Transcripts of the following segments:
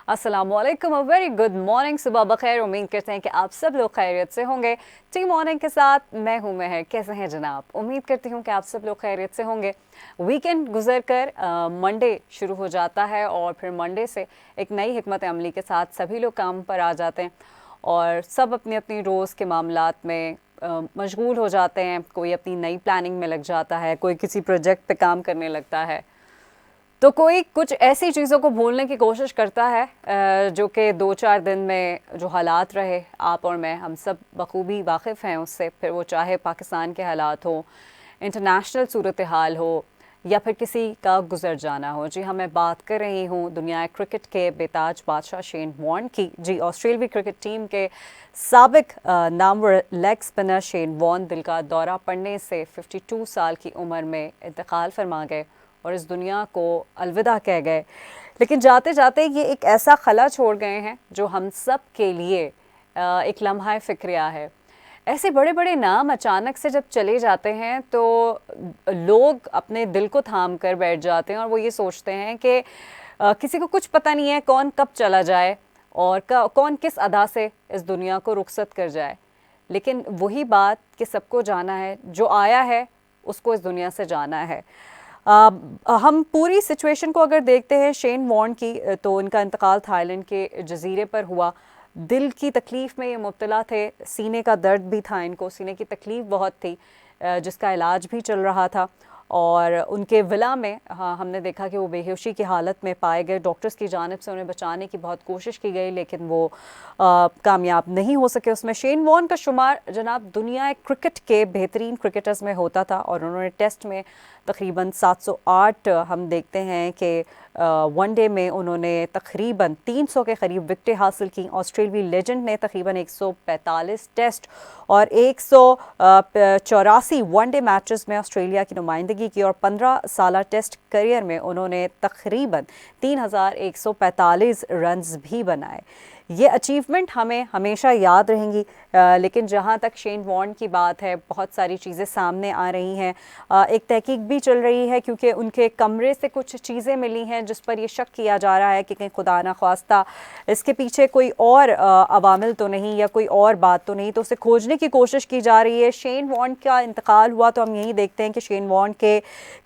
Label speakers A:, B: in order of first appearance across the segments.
A: अस्सलामुअलैकुम, very good morning, सुबह बखैर। उम्मीद करते हैं कि आप सब लोग खैरियत से होंगे। टी मॉर्निंग के साथ मैं हूं महर। कैसे हैं जनाब? उम्मीद करती हूं कि आप सब लोग खैरियत से होंगे। वीकेंड गुजर कर मंडे शुरू हो जाता है और फिर मंडे से एक नई हिकमत अमली के साथ सभी लोग काम पर आ जाते हैं और सब अपनी अपनी रोज़ के मामलात में मशगूल हो जाते हैं। कोई अपनी नई प्लानिंग में लग जाता है, कोई किसी प्रोजेक्ट पे काम करने लगता है, तो कोई कुछ ऐसी चीज़ों को भूलने की कोशिश करता है जो कि 2-4 दिन में जो हालात रहे, आप और मैं हम सब बखूबी वाकिफ़ हैं उससे। फिर वो चाहे पाकिस्तान के हालात हो, इंटरनेशनल सूरत हाल हो, या फिर किसी का गुजर जाना हो। जी हाँ, मैं बात कर रही हूँ दुनिया क्रिकेट के बेताज बादशाह शेन वॉर्न की। जी, ऑस्ट्रेलियाई क्रिकेट टीम के साबिक नामवर लेग स्पिनर शेन वॉर्न दिल का दौरा पड़ने से 52 साल की उम्र में इंतकाल फरमा गए और इस दुनिया को अलविदा कह गए। लेकिन जाते जाते ये एक ऐसा खला छोड़ गए हैं जो हम सब के लिए एक लम्हा फ़िक्रिया है। ऐसे बड़े बड़े नाम अचानक से जब चले जाते हैं तो लोग अपने दिल को थाम कर बैठ जाते हैं और वो ये सोचते हैं कि किसी को कुछ पता नहीं है कौन कब चला जाए और कौन किस अदा से इस दुनिया को रुखसत कर जाए। लेकिन वही बात कि सबको जाना है, जो आया है उसको इस दुनिया से जाना है। हम पूरी सिचुएशन को अगर देखते हैं शेन वॉर्न की, तो इनका इंतकाल थाईलैंड के जजीरे पर हुआ। दिल की तकलीफ़ में ये मुब्तला थे, सीने का दर्द भी था इनको, सीने की तकलीफ़ बहुत थी जिसका इलाज भी चल रहा था। और उनके विला में हमने देखा कि वो बेहोशी की हालत में पाए गए। डॉक्टर्स की जानिब से उन्हें बचाने की बहुत कोशिश की गई लेकिन वो कामयाब नहीं हो सके उसमें। शेन वॉर्न का शुमार जनाब दुनिया क्रिकेट के बेहतरीन क्रिकेटर्स में होता था और उन्होंने टेस्ट में तकरीबन 708 हम देखते हैं कि वनडे में उन्होंने तकरीबन 300 के करीब विकेटें हासिल की। ऑस्ट्रेलियाई लेजेंड ने तकरीबन 145 टेस्ट और 184 वनडे मैचेस में ऑस्ट्रेलिया की नुमाइंदगी की और 15 साल टेस्ट करियर में उन्होंने तकरीबन 3145 रन्स भी बनाए। ये अचीवमेंट हमें हमेशा याद रहेंगी। लेकिन जहाँ तक शेन वॉर्न की बात है, बहुत सारी चीज़ें सामने आ रही हैं। एक तहकीक भी चल रही है क्योंकि उनके कमरे से कुछ चीज़ें मिली हैं जिस पर यह शक किया जा रहा है कि कहीं खुदा न ख्वास्ता इसके पीछे कोई और अवामिल तो नहीं या कोई और बात तो नहीं, तो उसे खोजने की कोशिश की जा रही है। शेन वॉर्न का इंतकाल हुआ तो हम यही देखते हैं कि शेन वॉर्न के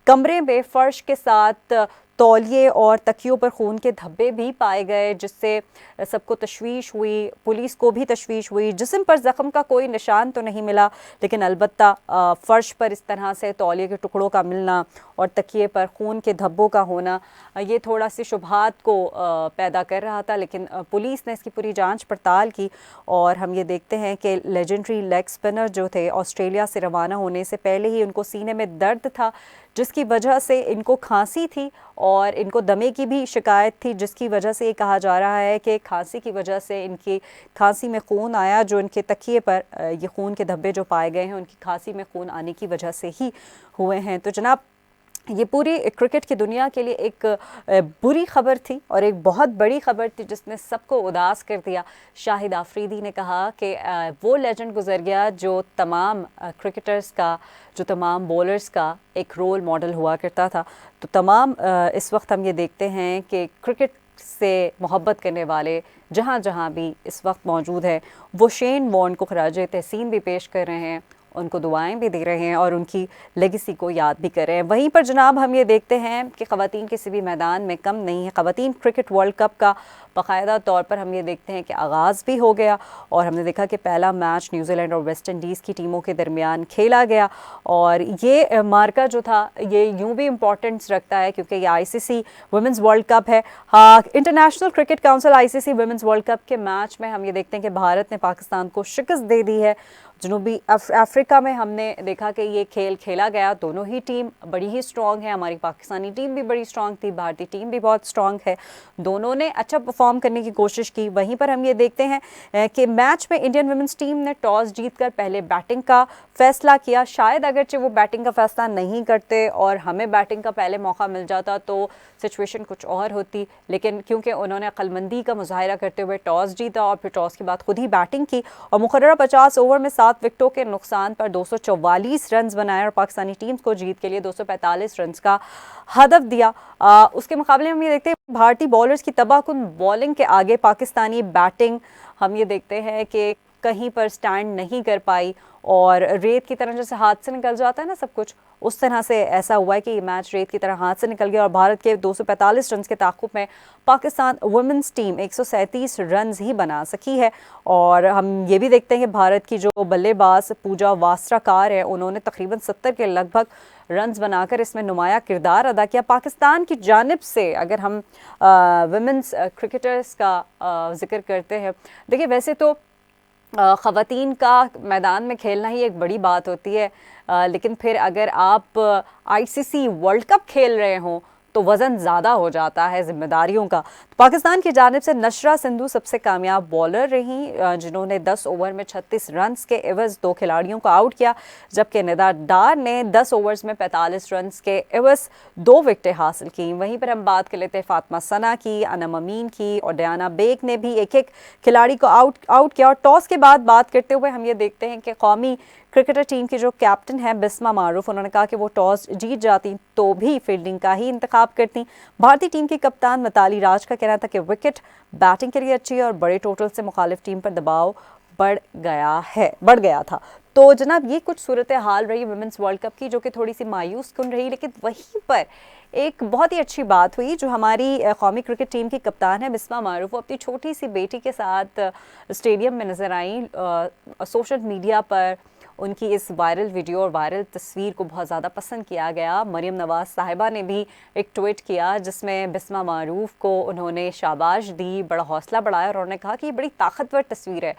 A: कमरे में फ़र्श के साथ तौलिए और तकियों पर खून के धब्बे भी पाए गए, जिससे सबको तशवीश हुई, पुलिस को भी तशवीश हुई। जिस्म पर ज़ख्म का कोई निशान तो नहीं मिला लेकिन अलबत्ता फ़र्श पर इस तरह से तौलिए के टुकड़ों का मिलना और तकिए पर खून के धब्बों का होना ये थोड़ा सी शुबहात को पैदा कर रहा था। लेकिन पुलिस ने इसकी पूरी जांच पड़ताल की और हम ये देखते हैं कि लेजेंडरी लेग स्पिनर जो थे, ऑस्ट्रेलिया से रवाना होने से पहले ही उनको सीने में दर्द था जिसकी वजह से इनको खांसी थी और इनको दमे की भी शिकायत थी, जिसकी वजह से ये कहा जा रहा है कि खांसी की वजह से इनकी खांसी में खून आया। जो इनके तकिए पर ये खून के धब्बे जो पाए गए हैं उनकी खांसी में खून आने की वजह से ही हुए हैं। तो जनाब, ये पूरी क्रिकेट की दुनिया के लिए एक बुरी खबर थी और एक बहुत बड़ी खबर थी जिसने सबको उदास कर दिया। शाहिद आफरीदी ने कहा कि वो लेजेंड गुजर गया जो तमाम क्रिकेटर्स का, जो तमाम बॉलर्स का एक रोल मॉडल हुआ करता था। तो तमाम इस वक्त हम ये देखते हैं कि क्रिकेट से मोहब्बत करने वाले जहाँ जहाँ भी इस वक्त मौजूद हैं वो शेन वॉर्न को खराज तहसीन भी पेश कर रहे हैं, उनको दुआएं भी दे रहे हैं और उनकी लेगेसी को याद भी कर रहे हैं। वहीं पर जनाब हम ये देखते हैं कि ख़वातीन किसी भी मैदान में कम नहीं है। ख़वातीन क्रिकेट वर्ल्ड कप का बाकायदा तौर पर हम ये देखते हैं कि आगाज़ भी हो गया और हमने देखा कि पहला मैच न्यूजीलैंड और वेस्ट इंडीज़ की टीमों के दरमियान खेला गया और ये मार्का जो था ये यूँ भी इम्पोर्टेंस रखता है क्योंकि ये ICC वुमेंस वर्ल्ड कप है। हाँ, international cricket council ICC women's world cup के मैच में हम ये देखते हैं कि भारत ने पाकिस्तान को शिकस्त दे दी है। जनूबी अफ्रीका में हमने देखा कि ये खेल खेला गया, दोनों ही टीम बड़ी ही स्ट्रॉन्ग है। हमारी पाकिस्तानी टीम भी बड़ी स्ट्रॉन्ग थी, भारतीय टीम भी बहुत स्ट्रॉन्ग है, दोनों ने अच्छा परफॉर्म करने की कोशिश की। वहीं पर हम ये देखते हैं कि मैच में इंडियन वुमेंस टीम ने टॉस जीतकर पहले बैटिंग का फैसला किया। शायद अगरचे वो बैटिंग का फैसला नहीं करते और हमें बैटिंग का पहले मौका मिल जाता तो सिचुएशन कुछ और होती, लेकिन क्योंकि उन्होंने अक्लमंदी का मुजाहिरा करते हुए टॉस जीता और फिर टॉस के बाद खुद ही बैटिंग की और मुकर्रर 50 ओवर में 7 7 विकेटों के नुकसान पर 244 रन बनाए और पाकिस्तानी टीम को जीत के लिए 245 रन का हदफ दिया। उसके मुकाबले हम ये देखते हैं भारतीय बॉलर्स की तबाहकुन बॉलिंग के आगे पाकिस्तानी बैटिंग हम ये देखते हैं कि कहीं पर स्टैंड नहीं कर पाई और रेत की तरह जैसे हाथ से निकल जाता है ना सब कुछ, उस तरह से ऐसा हुआ है कि ये मैच रेत की तरह हाथ से निकल गया और भारत के 245 रन के ताक़ुब में पाकिस्तान वुमेंस टीम 137 रन ही बना सकी है। और हम ये भी देखते हैं कि भारत की जो बल्लेबाज पूजा वास्त्राकार है, उन्होंने तकरीबन 70 के लगभग रन्स बनाकर इसमें नुमाया किरदार अदा किया। पाकिस्तान की जानिब से अगर हम वुमेंस क्रिकेटर्स का जिक्र करते हैं, देखिए वैसे तो ख़वातीन का मैदान में खेलना ही एक बड़ी बात होती है, लेकिन फिर अगर आप आईसीसी वर्ल्ड कप खेल रहे हों तो वज़न ज़्यादा हो जाता है जिम्मेदारियों का। तो पाकिस्तान की जानिब से नशरा सिंधु सबसे कामयाब बॉलर रहीं, जिन्होंने 10 ओवर में 36 रन के एवज़ 2 खिलाड़ियों को आउट किया, जबकि निदा डार ने 10 ओवर्स में 45 रन के एवज़ 2 विकेटें हासिल की। वहीं पर हम बात कर लेते हैं फातिमा सना की, अनम अमीन की और डयाना बेग ने भी एक एक खिलाड़ी को आउट किया। और टॉस के बाद बात करते हुए हम ये देखते हैं कि कौमी क्रिकेटर टीम की जो कैप्टन है बिस्मा मारूफ, उन्होंने कहा कि वो टॉस जीत जाती तो भी फील्डिंग का ही इंतखाब करती। भारतीय टीम की कप्तान मिताली राज का कहना था कि विकेट बैटिंग के लिए अच्छी है और बड़े टोटल से मुखालिफ टीम पर दबाव बढ़ गया था। तो जनाब ये कुछ सूरत हाल रही वुमेंस वर्ल्ड कप की, जो कि थोड़ी सी मायूस कुन रही, लेकिन वहीं पर एक बहुत ही अच्छी बात हुई जो हमारी कौमी क्रिकेट टीम की कप्तान है बिस्मा मारूफ, वो अपनी छोटी सी बेटी के साथ स्टेडियम में नज़र आई। सोशल मीडिया पर उनकी इस वायरल वीडियो और वायरल तस्वीर को बहुत ज़्यादा पसंद किया गया। मरियम नवाज़ साहिबा ने भी एक ट्वीट किया जिसमें बिस्मा मारूफ को उन्होंने शाबाश दी, बड़ा हौसला बढ़ाया और उन्होंने कहा कि ये बड़ी ताकतवर तस्वीर है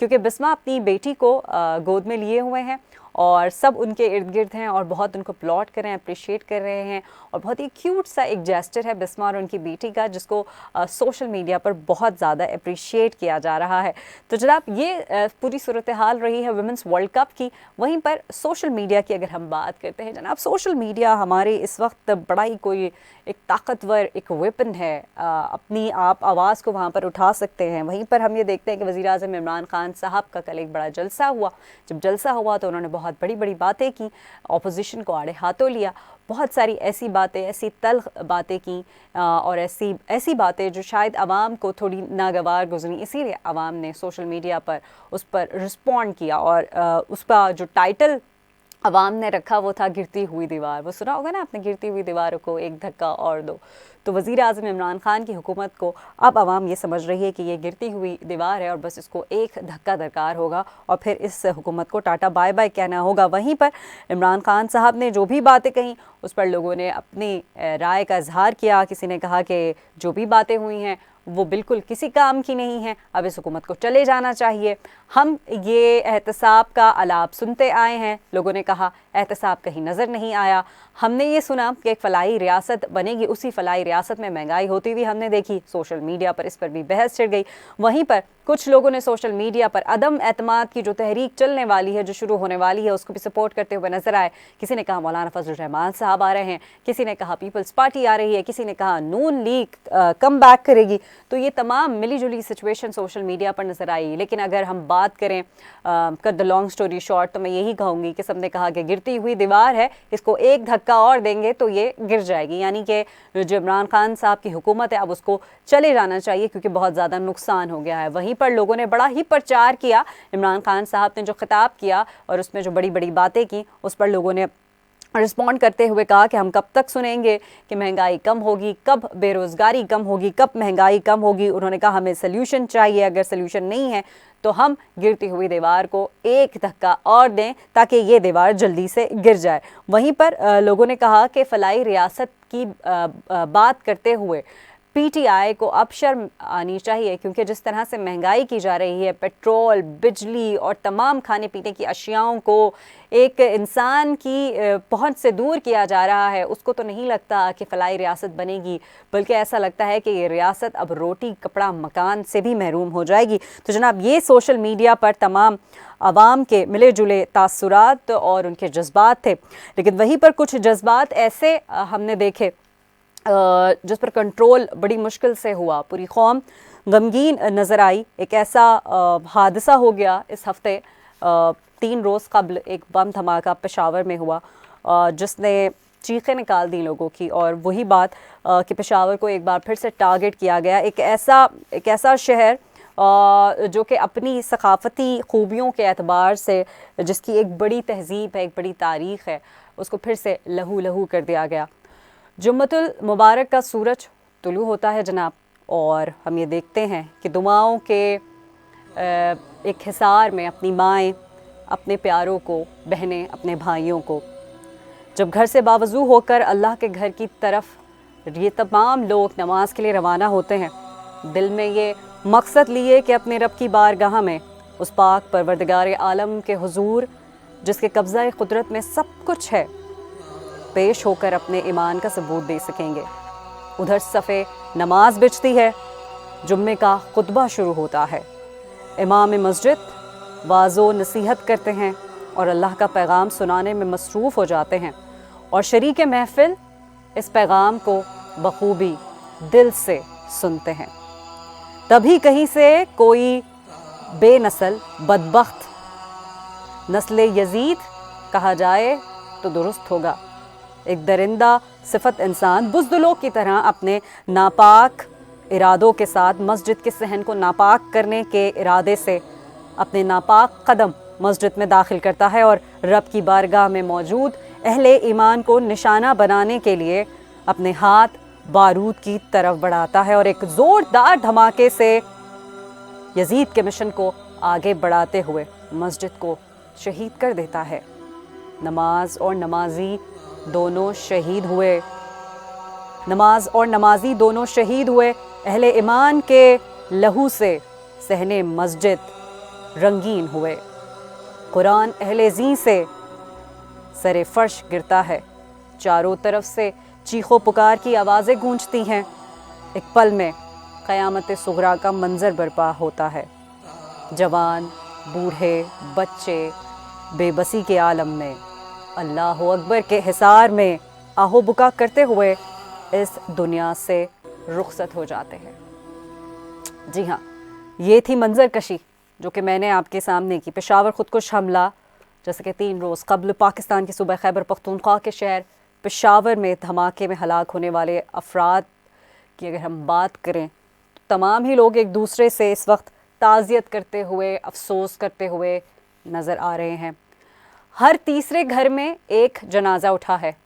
A: क्योंकि बिस्मा अपनी बेटी को गोद में लिए हुए हैं और सब उनके इर्द गिर्द हैं और बहुत उनको प्लॉट कर रहे हैं, अप्रिशिएट कर रहे हैं और बहुत ही क्यूट सा एक जेस्चर है बिस्मा और उनकी बेटी का, जिसको सोशल मीडिया पर बहुत ज़्यादा अप्रिशिएट किया जा रहा है। तो जनाब ये पूरी सूरत हाल रही है वुमेंस वर्ल्ड कप की। वहीं पर सोशल मीडिया की अगर हम बात करते हैं जनाब, सोशल मीडिया हमारे इस वक्त बड़ा ही कोई एक ताकतवर एक वेपन है, अपनी आप आवाज़ को वहाँ पर उठा सकते हैं। वहीं पर हम ये देखते हैं कि वज़ीर-ए-आज़म इमरान खान साहब का कल एक बड़ा जलसा हुआ। जब जलसा हुआ तो उन्होंने बहुत बड़ी बड़ी बातें की, अपोजिशन को आड़े हाथों लिया, बहुत सारी ऐसी बातें, ऐसी तल्ख बातें की और ऐसी बातें जो शायद आवाम को थोड़ी नागवार गुजरी, इसीलिए आवाम ने सोशल मीडिया पर उस पर रिस्पॉन्ड किया और उसका जो टाइटल अवाम ने रखा वो था गिरती हुई दीवार। वो सुना होगा ना आपने, गिरती हुई दीवारों को एक धक्का और दो। तो वज़ीर-ए-आज़म इमरान खान की हुकूमत को अब आवाम ये समझ रही है कि ये गिरती हुई दीवार है और बस इसको एक धक्का दरकार होगा और फिर इस हुकूमत को टाटा बाय बाय कहना होगा। वहीं पर इमरान खान साहब ने जो भी बातें कहीं उस पर लोगों ने अपनी राय का इजहार किया। किसी ने कहा कि जो भी बातें हुई हैं वो बिल्कुल किसी काम की नहीं है, अब इस हुकूमत को चले जाना चाहिए। हम ये एहतसाब का अलाप सुनते आए हैं, लोगों ने कहा एहतसाब कहीं नज़र नहीं आया। हमने ये सुना कि एक फ़लाई रियासत बनेगी, उसी फ़लाई रियासत में महंगाई होती हुई हमने देखी। सोशल मीडिया पर इस पर भी बहस छिड़ गई। वहीं पर कुछ लोगों ने सोशल मीडिया पर अदम एतमाद की जो तहरीक चलने वाली है, जो शुरू होने वाली है, उसको भी सपोर्ट करते हुए नजर आए। किसी ने कहा मौलाना फजल रहमान साहब आ रहे हैं, किसी ने कहा पीपल्स पार्टी आ रही है, किसी ने कहा नून लीग कम बैक करेगी। तो ये तमाम मिली जुली सिचुएशन सोशल मीडिया पर नजर आई। लेकिन अगर हम बात करें cut the long story short, तो मैं यही कहूँगी कि सबने कहा कि गिरती हुई दीवार है, इसको एक धक्का और देंगे तो ये गिर जाएगी। यानी कि जो इमरान खान साहब की हुकूमत है अब उसको चले जाना चाहिए क्योंकि बहुत ज़्यादा नुकसान हो गया है। वहीं पर लोगों ने बड़ा ही प्रचार किया, इमरान खान साहब ने जो खिताब किया और उसमें जो बड़ी बड़ी बातें की उस पर लोगों ने रिस्पॉन्ड करते हुए कहा कि हम कब तक सुनेंगे कि महंगाई कम होगी, कब बेरोज़गारी कम होगी, कब महंगाई कम होगी। उन्होंने कहा हमें सल्यूशन चाहिए, अगर सल्यूशन नहीं है तो हम गिरती हुई दीवार को एक धक्का और दें ताकि ये दीवार जल्दी से गिर जाए। वहीं पर लोगों ने कहा कि फ़लाई रियासत की बात करते हुए पीटीआई को अब शर्म आनी चाहिए क्योंकि जिस तरह से महंगाई की जा रही है, पेट्रोल, बिजली और तमाम खाने पीने की अशियाओं को एक इंसान की पहुंच से दूर किया जा रहा है, उसको तो नहीं लगता कि फ़लाई रियासत बनेगी, बल्कि ऐसा लगता है कि ये रियासत अब रोटी कपड़ा मकान से भी महरूम हो जाएगी। तो जनाब ये सोशल मीडिया पर तमाम आवाम के मिले जुले तासुरात और उनके जज्बात थे। लेकिन वहीं पर कुछ जज्बात ऐसे हमने देखे जिस पर कंट्रोल बड़ी मुश्किल से हुआ, पूरी कौम गमगीन नज़र आई। एक ऐसा हादसा हो गया इस हफ्ते 3 रोज़ कबल एक बम धमाका पेशावर में हुआ जिसने चीखें निकाल दी लोगों की। और वही बात कि पेशावर को एक बार फिर से टारगेट किया गया, एक ऐसा शहर जो कि अपनी सकाफ़ती ख़ूबियों के एतबार से, जिसकी एक बड़ी तहज़ीब है, एक बड़ी तारीख़ है, उसको फिर से लहू लहू कर दिया गया। जुम्मतुल मुबारक का सूरज तुलू होता है जनाब, और हम ये देखते हैं कि दुआओं के एक हिसार में अपनी माएँ अपने प्यारों को, बहनें अपने भाइयों को, जब घर से बावजू होकर अल्लाह के घर की तरफ ये तमाम लोग नमाज के लिए रवाना होते हैं, दिल में ये मकसद लिए कि अपने रब की बारगाह में उस पाक परवरदिगार आलम के हुजूर, जिसके कब्ज़ा कुदरत में सब कुछ है, पेश होकर अपने ईमान का सबूत दे सकेंगे। उधर सफ़े नमाज बिछती है, जुम्मे का खुतबा शुरू होता है, इमाम मस्जिद वाज़ो नसीहत करते हैं और अल्लाह का पैगाम सुनाने में मसरूफ़ हो जाते हैं, और शरीक महफ़िल इस पैगाम को बखूबी दिल से सुनते हैं। तभी कहीं से कोई बेनस्ल बदबख्त, नस्ल यजीद कहा जाए तो दुरुस्त होगा, एक दरिंदा सिफत इंसान बुज़दिलों की तरह अपने नापाक इरादों के साथ मस्जिद के सहन को नापाक करने के इरादे से अपने नापाक कदम मस्जिद में दाखिल करता है, और रब की बारगाह में मौजूद अहले ईमान को निशाना बनाने के लिए अपने हाथ बारूद की तरफ बढ़ाता है, और एक ज़ोरदार धमाके से यजीद के मिशन को आगे बढ़ाते हुए मस्जिद को शहीद कर देता है। नमाज और नमाजी दोनों शहीद हुए, नमाज और नमाजी दोनों शहीद हुए। अहले ईमान के लहू से सहने मस्जिद रंगीन हुए। कुरान अहले ज़ीं से सरे फर्श गिरता है, चारों तरफ से चीखों पुकार की आवाज़ें गूंजती हैं। एक पल में क़यामत सुगरा का मंज़र बर्पा होता है। जवान, बूढ़े, बच्चे बेबसी के आलम में, अल्लाह अकबर के हिसार में आहो बुका करते हुए इस दुनिया से रुखसत हो जाते हैं। जी हाँ, ये थी मंजर कशी जो कि मैंने आपके सामने की। पेशावर खुदकुश हमला, जैसे कि 3 रोज़ कबल पाकिस्तान के सूबा खैबर पख्तूनख्वा के शहर पेशावर में धमाके में हलाक होने वाले अफराद की अगर हम बात करें तो तमाम ही लोग एक दूसरे से इस वक्त ताज़ियत करते हुए, अफसोस करते हुए नज़र आ रहे हैं। हर तीसरे घर में एक जनाजा उठा है,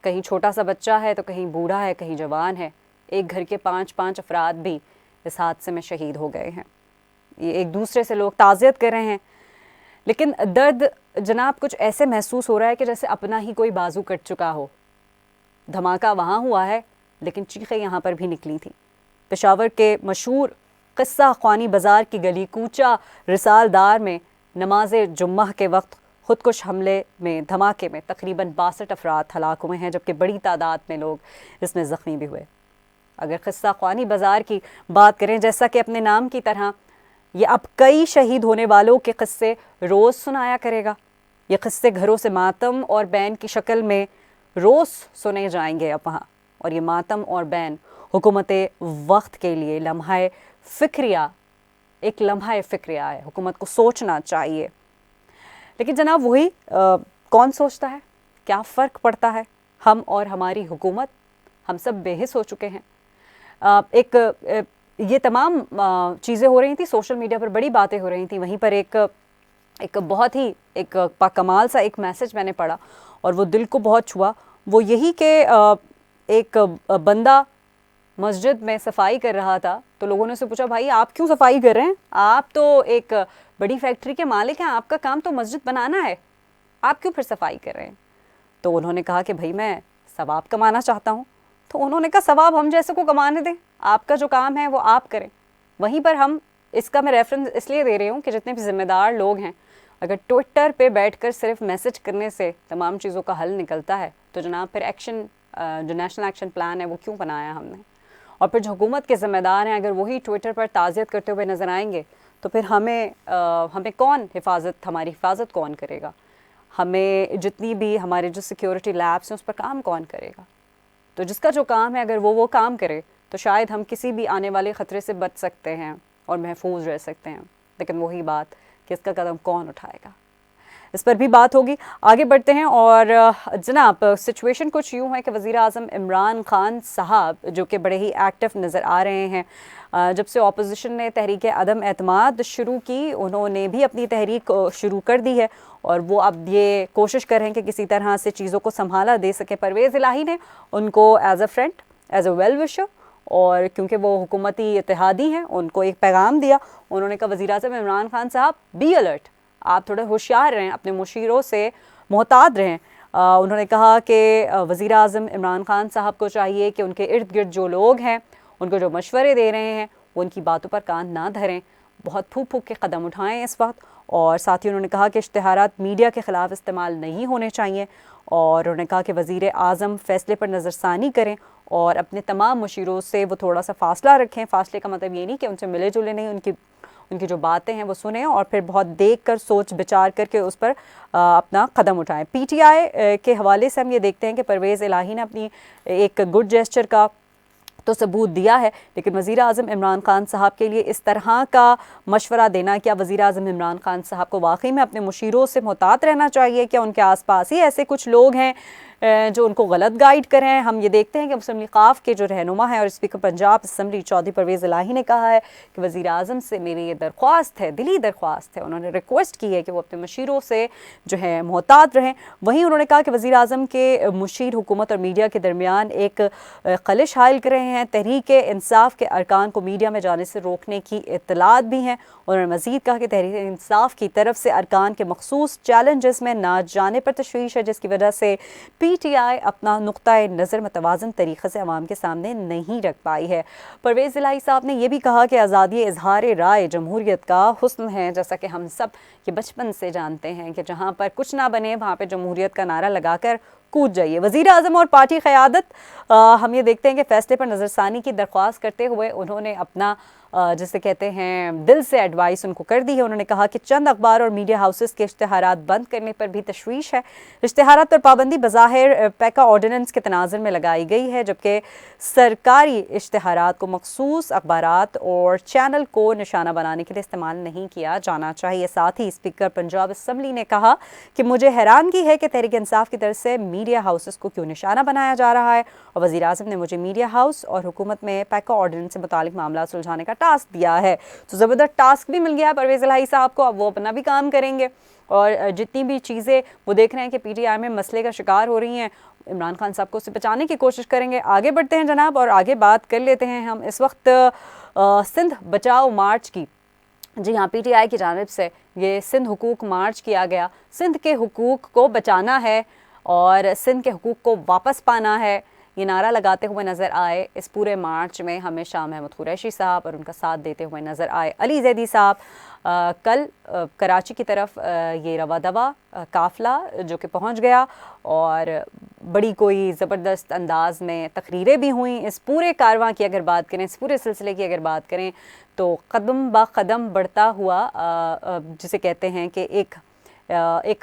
A: कहीं छोटा सा बच्चा है तो कहीं बूढ़ा है, कहीं जवान है। एक घर के 5-5 अफराद भी इस हादसे में शहीद हो गए हैं। ये एक दूसरे से लोग ताज़ियत कर रहे हैं, लेकिन दर्द जनाब कुछ ऐसे महसूस हो रहा है कि जैसे अपना ही कोई बाजू कट चुका हो। धमाका वहाँ हुआ है लेकिन चीखें यहाँ पर भी निकली थी। पेशावर के मशहूर क़िस्सा ख़्वानी बाज़ार की गली कूचा रिसालदार में नमाज जुम्मा के वक्त खुदकुश हमले में धमाके में तकरीबन 62 अफराद हलाक हुए हैं, जबकि बड़ी तादाद में लोग इसमें ज़ख्मी भी हुए। अगर क़िस्सा ख़्वानी बाज़ार की बात करें, जैसा कि अपने नाम की तरह ये अब कई शहीद होने वालों के क़िस्से रोज़ सुनाया करेगा। ये क़िस्से घरों से मातम और बैन की शक्ल में रोज़ सुने जाएंगे अब वहाँ, और ये मातम और बैन हुकूमत वक्त के लिए लम्हा फ़िक्रिया, एक लम्हा फ़िक्रिया है। हुकूमत को सोचना चाहिए, लेकिन जनाब वही कौन सोचता है? क्या फ़र्क पड़ता है? हम और हमारी हुकूमत, हम सब बेहिस हो चुके हैं। ये तमाम चीज़ें हो रही थी सोशल मीडिया पर, बड़ी बातें हो रही थी। वहीं पर एक बहुत ही एक कमाल सा एक मैसेज मैंने पढ़ा और वो दिल को बहुत छुआ। वो यही कि एक बंदा मस्जिद में सफाई कर रहा था, तो लोगों ने उसे पूछा, भाई आप क्यों सफाई कर रहे हैं? आप तो एक बड़ी फैक्ट्री के मालिक हैं, आपका काम तो मस्जिद बनाना है, आप क्यों फिर सफाई कर रहे हैं? तो उन्होंने कहा कि भाई मैं सवाब कमाना चाहता हूँ। तो उन्होंने कहा सवाब हम जैसे को कमाने दें, आपका जो काम है वो आप करें। वहीं पर हम इसका मैं रेफरेंस इसलिए दे रही हूँ कि जितने भी ज़िम्मेदार लोग हैं, अगर ट्विटर पे बैठकर सिर्फ मैसेज करने से तमाम चीज़ों का हल निकलता है तो जनाब फिर एक्शन, जो नेशनल एक्शन प्लान है वो क्यों बनाया हमने? और फिर जो हुकूमत के ज़िम्मेदार हैं, अगर वही ट्विटर पर ताज़ियत करते हुए नज़र आएंगे तो फिर हमें कौन हमारी हिफाजत कौन करेगा? हमें जितनी भी हमारे जो सिक्योरिटी लैब्स हैं उस पर काम कौन करेगा? तो जिसका जो काम है अगर वो काम करे तो शायद हम किसी भी आने वाले ख़तरे से बच सकते हैं और महफूज रह सकते हैं। लेकिन वही बात कि इसका कदम कौन उठाएगा। इस पर भी बात होगी। आगे बढ़ते हैं और जनाब सिचुएशन कुछ यूँ है कि वज़ीर आज़म इमरान खान साहब जो कि बड़े ही एक्टिव नज़र आ रहे हैं, जब से ऑपोजिशन ने तहरीक अदम एतमाद शुरू की उन्होंने भी अपनी तहरीक शुरू कर दी है और वो अब ये कोशिश कर रहे हैं कि किसी तरह से चीज़ों को संभाला दे सके। परवेज़ इलाही ने उनको as a friend, as a well wisher, और क्योंकि वो हुकूमती इत्तेहादी हैं उनको एक पैगाम दिया। उन्होंने कहा वज़ीर आज़म इमरान खान साहब बी अलर्ट, आप थोड़े होशियार रहें, अपने मुशीरों से मोहतात रहें। उन्होंने कहा कि वज़ीर आज़म इमरान खान साहब को चाहिए कि उनके इर्द गिर्द जो लोग हैं उनको जो मशवरे दे रहे हैं वो उनकी बातों पर कान ना धरें, बहुत फूक फूक के कदम उठाएं इस वक्त। और साथ ही उन्होंने कहा कि इश्तिहारात मीडिया के ख़िलाफ़ इस्तेमाल नहीं होने चाहिए और उन्होंने कहा कि वज़ीर आज़म फ़ैसले पर नज़रसानी करें और अपने तमाम मुशीरों से वो थोड़ा सा फ़ासला रखें। फ़ासले का मतलब ये नहीं कि उनसे मिले जुले नहीं, उनकी जो बातें हैं वो सुने और फिर बहुत देख कर सोच विचार करके उस पर अपना कदम उठाएं। पीटीआई के हवाले से हम ये देखते हैं कि परवेज़ इलाही ने अपनी एक गुड जेस्चर का तो सबूत दिया है, लेकिन वज़ीर आज़म इमरान खान साहब के लिए इस तरह का मशवरा देना, क्या वज़ीर आज़म इमरान खान साहब को वाकई में अपने मुशीरों से मोहतात रहना चाहिए? क्या उनके आसपास ही ऐसे कुछ लोग हैं जो उनको गलत गाइड करें? हम ये देखते हैं कि मुस्लिम लीग ख़ाफ़ के जो रहनुमा हैं और स्पीकर पंजाब असम्बली चौधरी परवेज़ इलाही ने कहा है कि वज़ीर आज़म से मेरी ये दरख्वास्त है, दिली दरख्वास्त है, उन्होंने रिक्वेस्ट की है कि वो अपने मुशीरों से जो है मोहतात रहें। वहीं उन्होंने कहा कि वज़ीर आज़म के मुशीर हुकूमत और मीडिया के दरमियान एक खलिश हायल कर रहे हैं, तहरीक इंसाफ के अरकान को मीडिया में जाने से रोकने की इत्तलात भी हैं। उन्होंने मज़ीद कहा कि तहरीक इंसाफ की तरफ से अरकान के मखसूस चैलेंजेस में ना जाने पर तशवीश है, जिसकी वजह से पीटीआई अपना नुक्ता नज़र मतवाज़न तरीक़े से अवाम के सामने नहीं रख पाई है। परवेज़ इलाही साहब ने यह भी कहा कि आज़ादी इजहार राय जमहूरियत का हुस्न है, जैसा कि हम सब ये बचपन से जानते हैं कि जहाँ पर कुछ ना बने वहाँ पर जमहूरियत का नारा लगाकर कूद जाइए। वज़ीर आज़म और पार्टी क़यादत हम ये देखते हैं कि फ़ैसले पर नज़रसानी की दरख्वास्त करते हुए उन्होंने अपना जिसे कहते हैं दिल से एडवाइस उनको कर दी है। उन्होंने कहा कि चंद अखबार और मीडिया हाउसेस के इश्तिहारात बंद करने पर भी तशवीश है। इश्तिहारात पर पाबंदी बज़ाहिर पैका ऑर्डिनेंस के तनाज़ुर में लगाई गई है, जबकि सरकारी इश्तिहारात को मखसूस अखबारात और चैनल को निशाना बनाने के लिए इस्तेमाल नहीं किया जाना चाहिए। साथ ही स्पीकर पंजाब असम्बली ने कहा कि मुझे हैरानगी है कि तहरीक इंसाफ की तरफ से मीडिया हाउसेस को क्यों निशाना बनाया जा रहा है और वज़ीर आज़म ने मुझे मीडिया हाउस और हुकूमत में पैका ऑर्डिनेंस से मुतालिक मामला सुलझाने का टास्क दिया है। तो ज़बरदस्त टास्क भी मिल गया है परवेज़ इलाही साहब को, अब वो अपना भी काम करेंगे और जितनी भी चीज़ें वो देख रहे हैं कि पीटीआई में मसले का शिकार हो रही हैं, इमरान खान साहब को उससे बचाने की कोशिश करेंगे। आगे बढ़ते हैं जनाब और आगे बात कर लेते हैं हम इस वक्त सिंध बचाओ मार्च की। जी हाँ, पीटीआई की जानिब से ये सिंध हुकूक मार्च किया गया। सिंध के हुकूक को बचाना है और सिंध के हुकूक को वापस पाना है, ये नारा लगाते हुए नज़र आए इस पूरे मार्च में हमें शाह महमूद कुरैशी साहब और उनका साथ देते हुए नज़र आए अली जैदी साहब। कल कराची की तरफ ये रवा दवा काफ़िला जो कि पहुंच गया और बड़ी कोई ज़बरदस्त अंदाज में तकरीरें भी हुई। इस पूरे कारवां की अगर बात करें, इस पूरे सिलसिले की अगर बात करें तो कदम ब कदम बढ़ता हुआ जिसे कहते हैं कि एक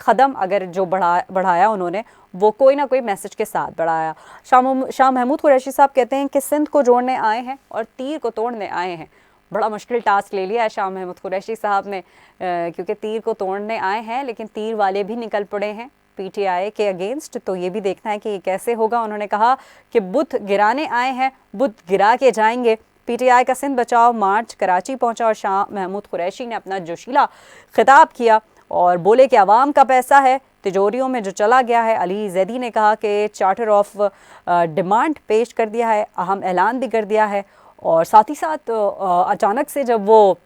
A: कदम अगर जो बढ़ाया उन्होंने वो कोई ना कोई मैसेज के साथ बढ़ाया। शाह महमूद कुरैशी साहब कहते हैं कि सिंध को जोड़ने आए हैं और तीर को तोड़ने आए हैं। बड़ा मुश्किल टास्क ले लिया है शाह महमूद कुरैशी साहब ने, क्योंकि तीर को तोड़ने आए हैं लेकिन तीर वाले भी निकल पड़े हैं पीटीआई के अगेंस्ट, तो ये भी देखना है कि ये कैसे होगा। उन्होंने कहा कि बुत गिराने आए हैं, बुत गिरा के जाएंगे। पीटीआई का सिंध बचाओ मार्च कराची पहुंचा और शाह महमूद कुरैशी ने अपना जोशीला खिताब किया और बोले कि आवाम का पैसा है तिजोरियों में जो चला गया है। अली जैदी ने कहा कि चार्टर ऑफ डिमांड पेश कर दिया है, अहम ऐलान भी कर दिया है और साथ ही साथ अचानक से जब वो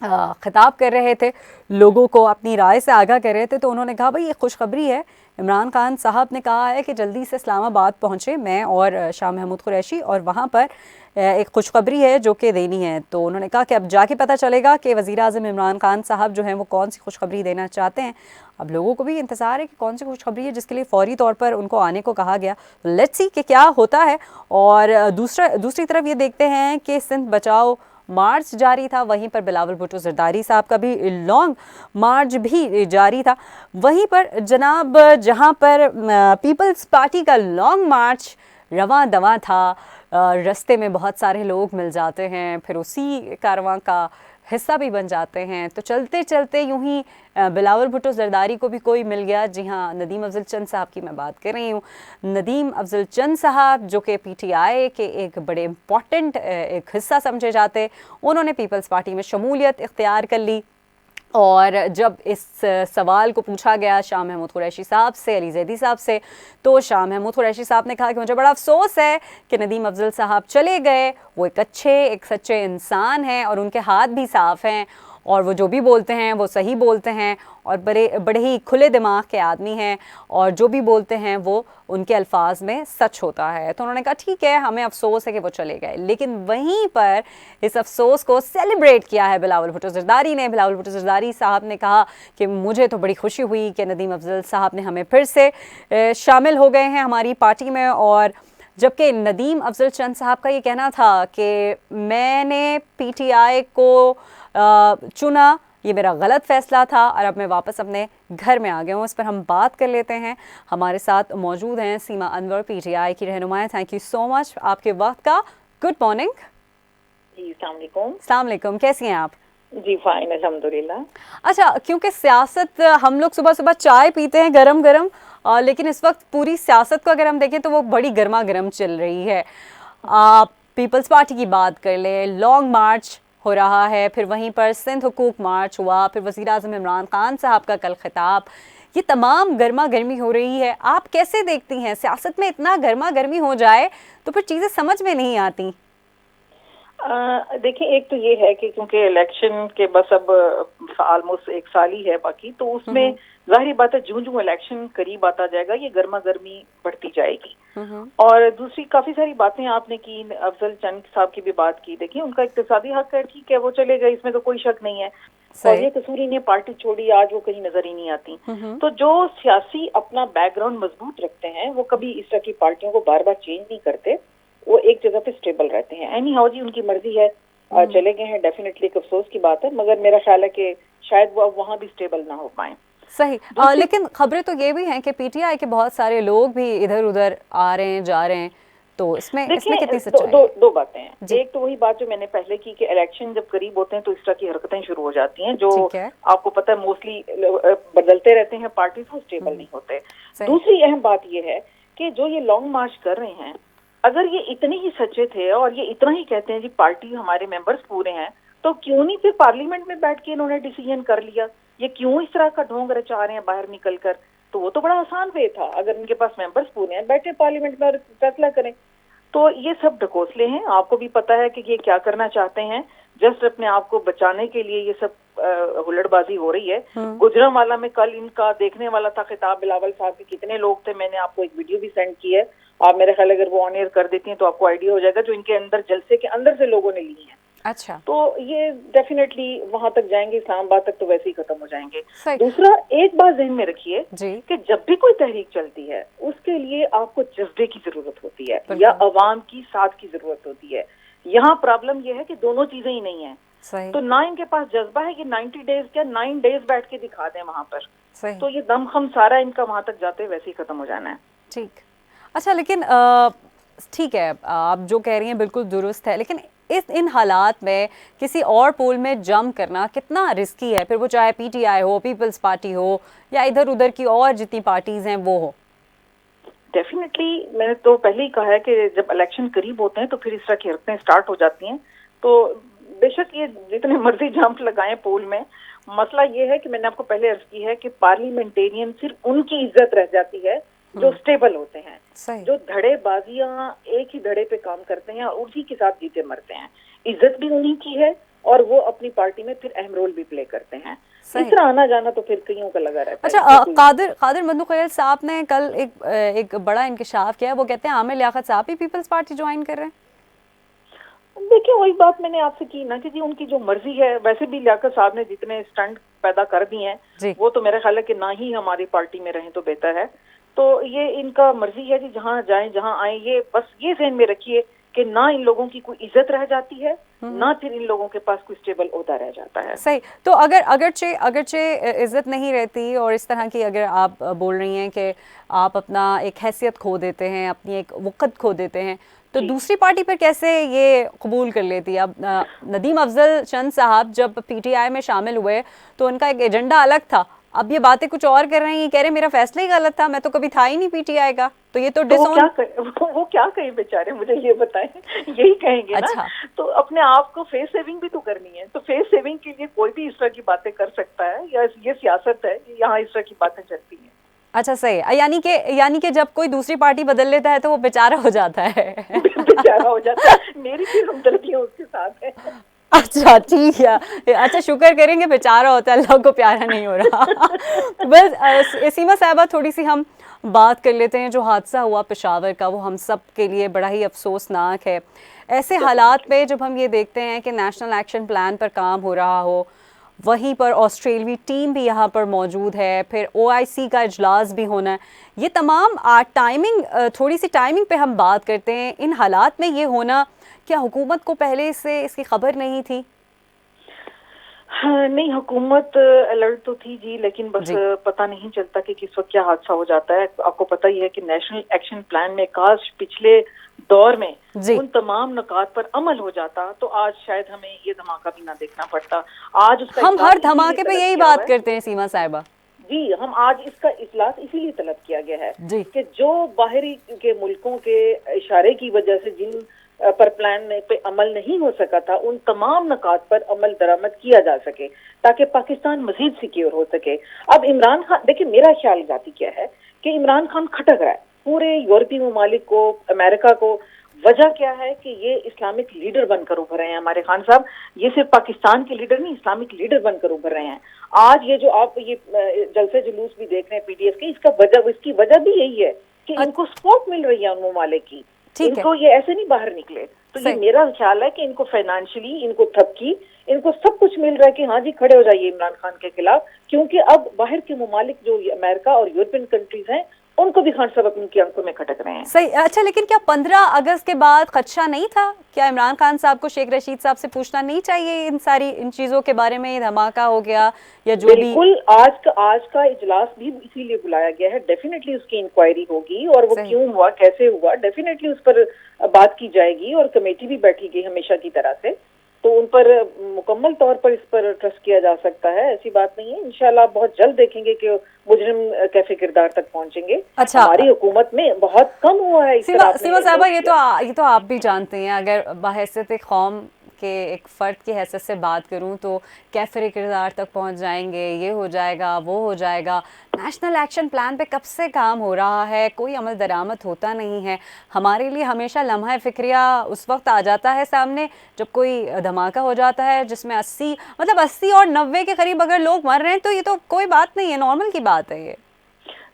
A: खिताब कर रहे थे, लोगों को अपनी राय से आगाह कर रहे थे, तो उन्होंने कहा भाई ये खुशखबरी है। इमरान खान साहब ने कहा है कि जल्दी से इस्लामाबाद पहुँचे मैं और शाह महमूद कुरैशी और वहाँ पर एक खुशखबरी है जो कि देनी है। तो उन्होंने कहा कि अब जाके पता चलेगा कि वज़ीर आज़म इमरान खान साहब जो हैं वो कौन सी खुशखबरी देना चाहते हैं। अब लोगों को भी इंतज़ार है कि कौन सी खुशखबरी है जिसके लिए फ़ौरी तौर पर उनको आने को कहा गया। लेट्स सी कि क्या होता है। और दूसरी तरफ ये देखते हैं कि सिंध बचाओ मार्च जारी था, वहीं पर बिलावल भुट्टो ज़रदारी साहब का भी लॉन्ग मार्च भी जारी था। वहीं पर जनाब जहां पर पीपल्स पार्टी का लॉन्ग मार्च रवां दवां था, रास्ते में बहुत सारे लोग मिल जाते हैं, फिर उसी कारवां का हिस्सा भी बन जाते हैं। तो चलते चलते यूं ही बिलावल भुट्टो जरदारी को भी कोई मिल गया। जी हाँ, नदीम अफजल चंद साहब की मैं बात कर रही हूँ। नदीम अफजल चंद साहब जो कि PTI के एक बड़े इम्पॉर्टेंट एक हिस्सा समझे जाते, उन्होंने पीपल्स पार्टी में शमूलियत इख्तियार कर ली। और जब इस सवाल को पूछा गया शाह महमूद कुरैशी साहब से, अली जैदी साहब से, तो शाह महमूद कुरैशी साहब ने कहा कि मुझे बड़ा अफसोस है कि नदीम अफजल साहब चले गए। वो एक सच्चे इंसान हैं और उनके हाथ भी साफ़ हैं और वो जो भी बोलते हैं वो सही बोलते हैं और बड़े ही खुले दिमाग के आदमी हैं और जो भी बोलते हैं वो उनके अल्फाज में सच होता है। तो उन्होंने कहा ठीक है, हमें अफसोस है कि वो चले गए। लेकिन वहीं पर इस अफसोस को सेलिब्रेट किया है बिलावल भुट्टो जरदारी ने। बिलावल भुट्टो जरदारी साहब ने कहा कि मुझे तो बड़ी खुशी हुई कि नदीम अफजल साहब ने हमें फिर से शामिल हो गए हैं हमारी पार्टी में। और जबकि नदीम अफजल चंद साहब का ये कहना था कि मैंने PTI को चुना, ये मेरा गलत फैसला था और अब मैं वापस अपने घर में आ गया हूँ। इस पर हम बात कर लेते हैं। हमारे साथ मौजूद हैं सीमा अनवर, PTI की रहनुमा। थैंक यू सो मच आपके वक्त का। Good morning.
B: जी अस्सलाम वालेकुम।
A: अस्सलाम वालेकुम, कैसी हैं आप?
B: जी फाइन अल्हम्दुलिल्लाह।
A: अच्छा, क्योंकि सियासत हम लोग सुबह सुबह चाय पीते हैं गरम गरम, लेकिन इस वक्त पूरी सियासत को अगर हम देखें तो वो बड़ी गर्मा गर्म चल रही है। आप पीपल्स पार्टी की बात कर लें, लॉन्ग मार्च हो रहा है, फिर वहीं पर सिंध हुकूक मार्च हुआ, फिर वज़ीर आज़म इमरान खान साहब का कल खिताब, ये तमाम गर्मा गर्मी हो रही है। आप कैसे देखती हैं? सियासत में इतना गर्मा गर्मी हो जाए तो फिर चीज़ें समझ में नहीं आती।
B: देखिए, एक तो ये है कि क्योंकि इलेक्शन के बस अब ऑलमोस्ट 1 साल ही है बाकी, तो उसमें जाहिर बात है जूं जूं इलेक्शन करीब आता जाएगा ये गर्मा गर्मी बढ़ती जाएगी। और दूसरी काफी सारी बातें आपने की, अफजल चंद साहब की भी बात की। देखिए, उनका इक्तिसादी हक है, ठीक है, वो चले गए, इसमें तो कोई शक नहीं है। और ये कसूरी ने पार्टी छोड़ी, आज वो कहीं नजर ही नहीं आती। तो जो सियासी अपना बैकग्राउंड मजबूत रखते हैं वो कभी इस तरह की पार्टियों को बार बार चेंज नहीं करते, वो एक जगह पे स्टेबल रहते हैं। एनी हाउ जी, उनकी मर्जी है, चले गए हैं, डेफिनेटली एक अफसोस की बात है, मगर मेरा ख्याल है कि शायद वो अब वहां भी स्टेबल ना हो पाए।
A: सही। लेकिन खबरें तो ये भी हैं कि PTI के बहुत सारे लोग भी इधर उधर आ रहे हैं, जा रहे हैं, तो इसमें कितनी सच्चाई है?
B: दो बातें हैं। एक तो वही बात जो मैंने पहले की कि इलेक्शन जब करीब होते हैं तो इस तरह की हरकतें शुरू हो जाती हैं, जो आपको पता है मोस्टली बदलते रहते हैं पार्टी, वो स्टेबल नहीं होते। दूसरी अहम बात ये है कि जो ये लॉन्ग मार्च कर रहे हैं, अगर ये इतने ही सच्चे थे और ये इतना ही कहते हैं जी पार्टी हमारे मेंबर्स पूरे हैं, तो क्यों नहीं फिर पार्लियामेंट में बैठ के इन्होंने डिसीजन कर लिया? ये क्यों इस तरह का ढोंग रचा रहे हैं बाहर निकल कर? तो वो तो बड़ा आसान वे था, अगर इनके पास मेंबर्स पूरे हैं, बैठे पार्लियामेंट में और फैसला करें। तो ये सब ढकोसले हैं, आपको भी पता है कि ये क्या करना चाहते हैं, जस्ट अपने आप को बचाने के लिए ये सब हुल्लड़बाजी हो रही है। गुजरांवाला में कल इनका देखने वाला था खिताब, बिलावल साहब के कितने लोग थे, मैंने आपको एक वीडियो भी सेंड की है, आप मेरे ख्याल अगर वो ऑन एयर कर देती हैं तो आपको आइडिया हो जाएगा, जो इनके अंदर जलसे के अंदर से लोगों ने ली हैं।
A: अच्छा,
B: तो ये डेफिनेटली वहां तक जाएंगे, इस्लामाबाद तक तो वैसे ही खत्म हो जाएंगे। दूसरा, एक बात ध्यान में रखिए कि जब भी कोई तहरीक चलती है उसके लिए आपको जज्बे की जरूरत होती है या अवाम की साथ की जरूरत होती है। यहाँ प्रॉब्लम यह है कि दोनों चीजें ही नहीं है। तो ना इनके पास जज्बा है कि 90 डेज क्या 9 डेज बैठ के दिखा दें वहां पर, तो ये दमखम सारा इनका वहां तक जाते वैसे ही खत्म हो जाना है।
A: ठीक। अच्छा, लेकिन ठीक है, आप जो कह रही हैं बिल्कुल दुरुस्त है, लेकिन इन हालात में किसी और पोल में जंप करना कितना रिस्की है? फिर वो चाहे PTI हो, पीपल्स पार्टी हो या इधर उधर की और जितनी पार्टीज हैं वो हो।
B: डेफिनेटली, मैंने तो पहले ही कहा है कि जब इलेक्शन करीब होते हैं तो फिर इस तरह की हरकतें स्टार्ट हो जाती हैं। तो बेशक ये जितने मर्जी जंप लगाएं पोल में, मसला ये है कि मैंने आपको पहले अर्ज की है कि पार्लियामेंटेरियन सिर्फ उनकी इज्जत रह जाती है जो स्टेबल होते हैं, जो धड़ेबाजियां एक ही धड़े पे काम करते हैं और उसी के साथ जीते मरते हैं। इज्जत भी उन्हीं की है और वो अपनी पार्टी में फिर अहम रोल भी प्ले करते हैं। इस तरह आना जाना तो फिर कईयों का लगा रहता है।
A: अच्छा, कादिर मंदुखैल साहब ने कल एक बड़ा इंकशाफ किया, वो कहते हैं आमिर लियाकत साहब ही पीपल्स पार्टी ज्वाइन कर रहे हैं।
B: देखिए, वही बात मैंने आपसे की ना कि जी उनकी जो मर्जी है, वैसे भी लियाकत साहब ने जितने स्टंट पैदा कर दिए हैं वो तो मेरा ख्याल है कि ना ही हमारी पार्टी में रहें तो बेहतर है। तो ये इनका मर्जी है जी, जहाँ जाएं जहाँ आए, ये बस ये ज़हन में रखिए कि ना इन लोगों की कोई इज्जत रह जाती है, ना फिर इन लोगों के पास कोई स्टेबल ओहदा रह जाता है।
A: सही। तो अगरचे इज्जत नहीं रहती और इस तरह की अगर आप बोल रही हैं कि आप अपना एक हैसियत खो देते हैं, अपनी एक वक़्त खो देते हैं, तो दूसरी पार्टी पर कैसे ये कबूल कर लेती है? अब नदीम अफजल चंद साहब जब पीटीआई में शामिल हुए तो उनका एक एजेंडा अलग था, अब ये बातें कुछ और कर रहे हैं, ये कह रहे हैं मेरा फैसला ही गलत था, मैं तो कभी था ही नहीं पीटीआई का। तो ये तो
B: वो क्या कहें बेचारे, मुझे ये बताएं। यही कहेंगे ना। तो अपने आप को फेस सेविंग भी तो करनी है, तो फेस सेविंग के लिए कोई भी इस तरह की बातें कर सकता है, या ये सियासत है, यहाँ इस तरह की बातें चलती हैं।
A: अच्छा सही है, यानी कि जब कोई दूसरी पार्टी बदल लेता है तो वो बेचारा हो जाता है।
B: बेचारा हो जाता है, मेरी भी हमदर्दियां उसके साथ है।
A: अच्छा ठीक है, अच्छा शुक्र करेंगे बेचारा होता है, अल्लाह को प्यारा नहीं हो रहा। बस सीमा साहबा, थोड़ी सी हम बात कर लेते हैं, जो हादसा हुआ पेशावर का वो हम सब के लिए बड़ा ही अफसोसनाक है। ऐसे हालात में जब हम ये देखते हैं कि नेशनल एक्शन प्लान पर काम हो रहा हो, वहीं पर ऑस्ट्रेलवी टीम भी यहाँ पर मौजूद है, फिर OIC का इजलास भी होना है, ये तमाम टाइमिंग, थोड़ी सी टाइमिंग पे हम बात करते हैं, इन हालात में ये होना, क्या हुकूमत को पहले से इसकी खबर नहीं थी?
B: हाँ, नहीं, हुकूमत अलर्ट तो थी जी, लेकिन बस पता नहीं चलता कि किस वक्त क्या हादसा हो जाता है। आपको पता ही है कि नेशनल एक्शन प्लान में काश पिछले दौर में उन तमाम नुकात पर अमल हो जाता तो आज शायद हमें ये धमाका भी ना देखना पड़ता। आज उसका
A: हम हर धमाके पे यही बात करते हैं सीमा साहिबा
B: जी, हम आज इसका इजलास इसीलिए तलब किया गया है कि जो बाहरी के मुल्कों के इशारे की वजह से जिन पर प्लान पे अमल नहीं हो सका था, उन तमाम नुकात पर अमल दरामद किया जा सके ताकि पाकिस्तान मजीद सिक्योर हो सके। अब इमरान खान, देखिए मेरा ख्याल जाती क्या है कि इमरान खान खटक रहा है पूरे यूरोपीय ममालिक को, अमेरिका को। वजह क्या है कि ये इस्लामिक लीडर बनकर उभर रहे हैं हमारे खान साहब, ये सिर्फ पाकिस्तान के लीडर नहीं, इस्लामिक लीडर बनकर उभर रहे हैं। आज ये जो आप ये जलसे जुलूस भी देख रहे हैं PDF के, इसकी वजह भी यही है कि इनको सपोर्ट मिल रही है उन ममालिक की, इनको ये ऐसे नहीं बाहर निकले। तो ये मेरा ख्याल है कि इनको फाइनेंशियली, इनको थपकी, इनको सब कुछ मिल रहा है कि हाँ जी खड़े हो जाइए इमरान खान के खिलाफ, क्योंकि अब बाहर के ममालिक जो अमेरिका और यूरोपियन कंट्रीज हैं उनको भी खान साहब अपनी आंखों में खटक रहे हैं।
A: सही। अच्छा, लेकिन क्या 15 अगस्त के बाद खदशा नहीं था? क्या इमरान खान साहब को शेख रशीद साहब से पूछना नहीं चाहिए इन चीजों के बारे में? धमाका हो गया या जो भी।
B: बिल्कुल, आज का इजलास भी इसीलिए बुलाया गया है। डेफिनेटली उसकी इंक्वायरी होगी और वो क्यों हुआ, कैसे हुआ, डेफिनेटली उस पर बात की जाएगी और कमेटी भी बैठी गई हमेशा की तरह से, तो उन पर मुकम्मल तौर पर इस पर ट्रस्ट किया जा सकता है, ऐसी बात नहीं है। इंशाल्लाह बहुत जल्द देखेंगे कि मुजरिम कैफे किरदार तक पहुंचेंगे।
A: अच्छा,
B: हमारी हुकूमत में बहुत कम हुआ है।
A: सीमा साहबा, ये तो आप भी जानते हैं, अगर बहैसियत कौम के एक फ़र्द की हैसियत से बात करूं तो कैफे किरदार तक पहुंच जाएंगे, ये हो जाएगा, वो हो जाएगा। नेशनल एक्शन प्लान पे कब से काम हो रहा है, कोई अमल दरामद होता नहीं है। हमारे लिए हमेशा लम्हा फ़िक्रिया उस वक्त आ जाता है सामने जब कोई धमाका हो जाता है जिसमें 80 और 90 के करीब अगर लोग मर रहे हैं, तो ये तो कोई बात नहीं है, नॉर्मल की बात है ये।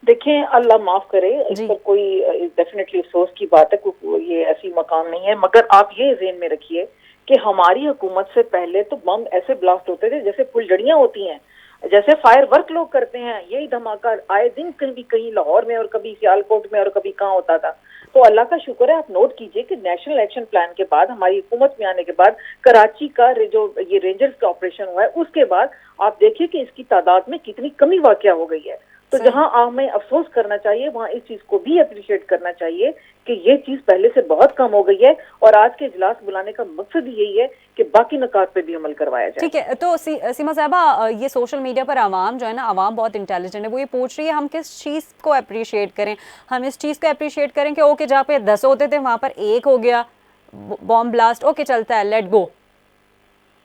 B: देखें, अल्लाह माफ करे, इस पर कोई डेफिनेटली अफसोस की बात है, ये ऐसी मकाम नहीं है, मगर आप ये ज़हन में रखिए कि हमारी हुकूमत से पहले तो बम ऐसे ब्लास्ट होते थे जैसे फुलझड़ियां होती हैं, जैसे फायर वर्क लोग करते हैं, यही धमाका आए दिन कहीं लाहौर में और कभी सियालकोट में और कभी कहाँ होता था। तो अल्लाह का शुक्र है, आप नोट कीजिए कि नेशनल एक्शन प्लान के बाद, हमारी हुकूमत में आने के बाद, कराची का जो ये रेंजर्स का ऑपरेशन हुआ है, उसके बाद आप देखिए कि इसकी तादाद में कितनी कमी वाक़या हो गई है। तो जहां हमें अफसोस करना चाहिए वहां इस चीज को भी अप्रिशिएट करना चाहिए कि ये चीज पहले से बहुत कम हो गई है, और आज के इजलास बुलाने का मकसद यही है कि बाकी नुकात पे भी अमल करवाया जाए।
A: ठीक है, तो सीमा साहबा, ये सोशल मीडिया पर आवाम जो है ना, आवाम बहुत इंटेलिजेंट है, वो ये पूछ रही है हम किस चीज़ को अप्रिशिएट करें। हम इस चीज़ को अप्रिशिएट करें कि ओके जहाँ पे 10 होते थे वहाँ पर 1 हो गया बॉम्ब ब्लास्ट, ओके चलता है, लेट गो,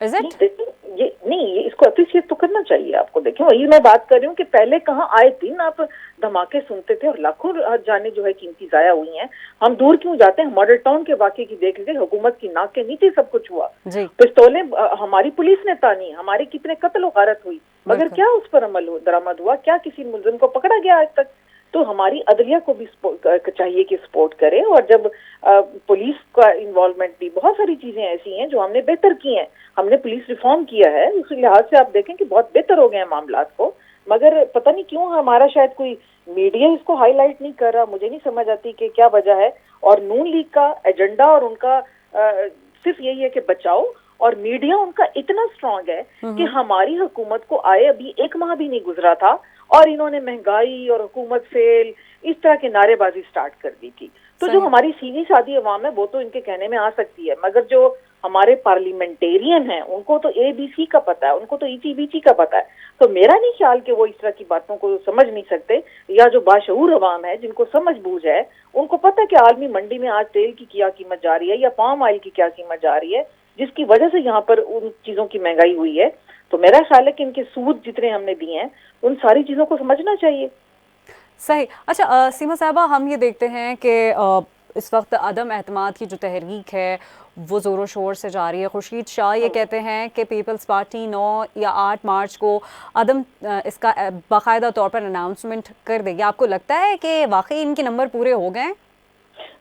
A: इज इट?
B: ये इसको अप्रिशिएट तो करना चाहिए आपको। देखें, वही मैं बात कर रही हूँ कि पहले कहाँ आए दिन आप धमाके सुनते थे और लाखों जाने जो है कीमती जाया हुई हैं। हम दूर क्यों जाते हैं, मॉडल टाउन के वाकये की देख लीजिए, हुकूमत की नाक के नीचे सब कुछ हुआ, पिस्तौलें हमारी पुलिस ने तानी, हमारी कितने कत्ल गारत हुई, मगर क्या उस पर अमल दरामद हुआ? क्या किसी मुलजिम को पकड़ा गया आज तक? तो हमारी अदलिया को भी चाहिए कि सपोर्ट करे, और जब पुलिस का इन्वॉल्वमेंट भी, बहुत सारी चीजें ऐसी हैं जो हमने बेहतर की हैं। हमने पुलिस रिफॉर्म किया है, उस लिहाज से आप देखें कि बहुत बेहतर हो गए हैं मामलात को, मगर पता नहीं क्यों हमारा शायद कोई मीडिया इसको हाईलाइट नहीं कर रहा। मुझे नहीं समझ आती कि क्या वजह है। और नून लीग का एजेंडा और उनका सिर्फ यही है कि बचाओ और मीडिया उनका इतना स्ट्रांग है कि हमारी हुकूमत को आए अभी 1 माह भी नहीं गुजरा था और इन्होंने महंगाई और हुकूमत फेल इस तरह की नारेबाजी स्टार्ट कर दी थी। तो जो हमारी सीधी सादी अवाम है वो तो इनके कहने में आ सकती है, मगर जो हमारे पार्लियामेंटेरियन हैं उनको तो ABC का पता है, उनको तो ETBC का पता है। तो मेरा नहीं ख्याल कि वो इस तरह की बातों को समझ नहीं सकते, या जो बाशऊर अवाम है जिनको समझ बूझ है उनको पता है कि आलमी मंडी में आज तेल की क्या कीमत जा रही है या पाम ऑयल की क्या कीमत जा रही है, जिसकी वजह से यहाँ पर उन चीजों की महंगाई हुई है। तो मेरा ख्याल है कि इनके सूद जितने हमने दिए हैं उन सारी चीजों को समझना चाहिए।
A: सही। अच्छा सीमा साहबा, हम ये देखते हैं कि इस वक्त अदम एतमाद की जो तहरीक है वो ज़ोरों शोर से जारी है। खुर्शीद शाह ये कहते हैं कि पीपल्स पार्टी 9 या 8 मार्च को अदम इसका बाकायदा तौर पर अनाउंसमेंट कर देगी। आपको लगता है कि वाकई इनके नंबर पूरे हो गए?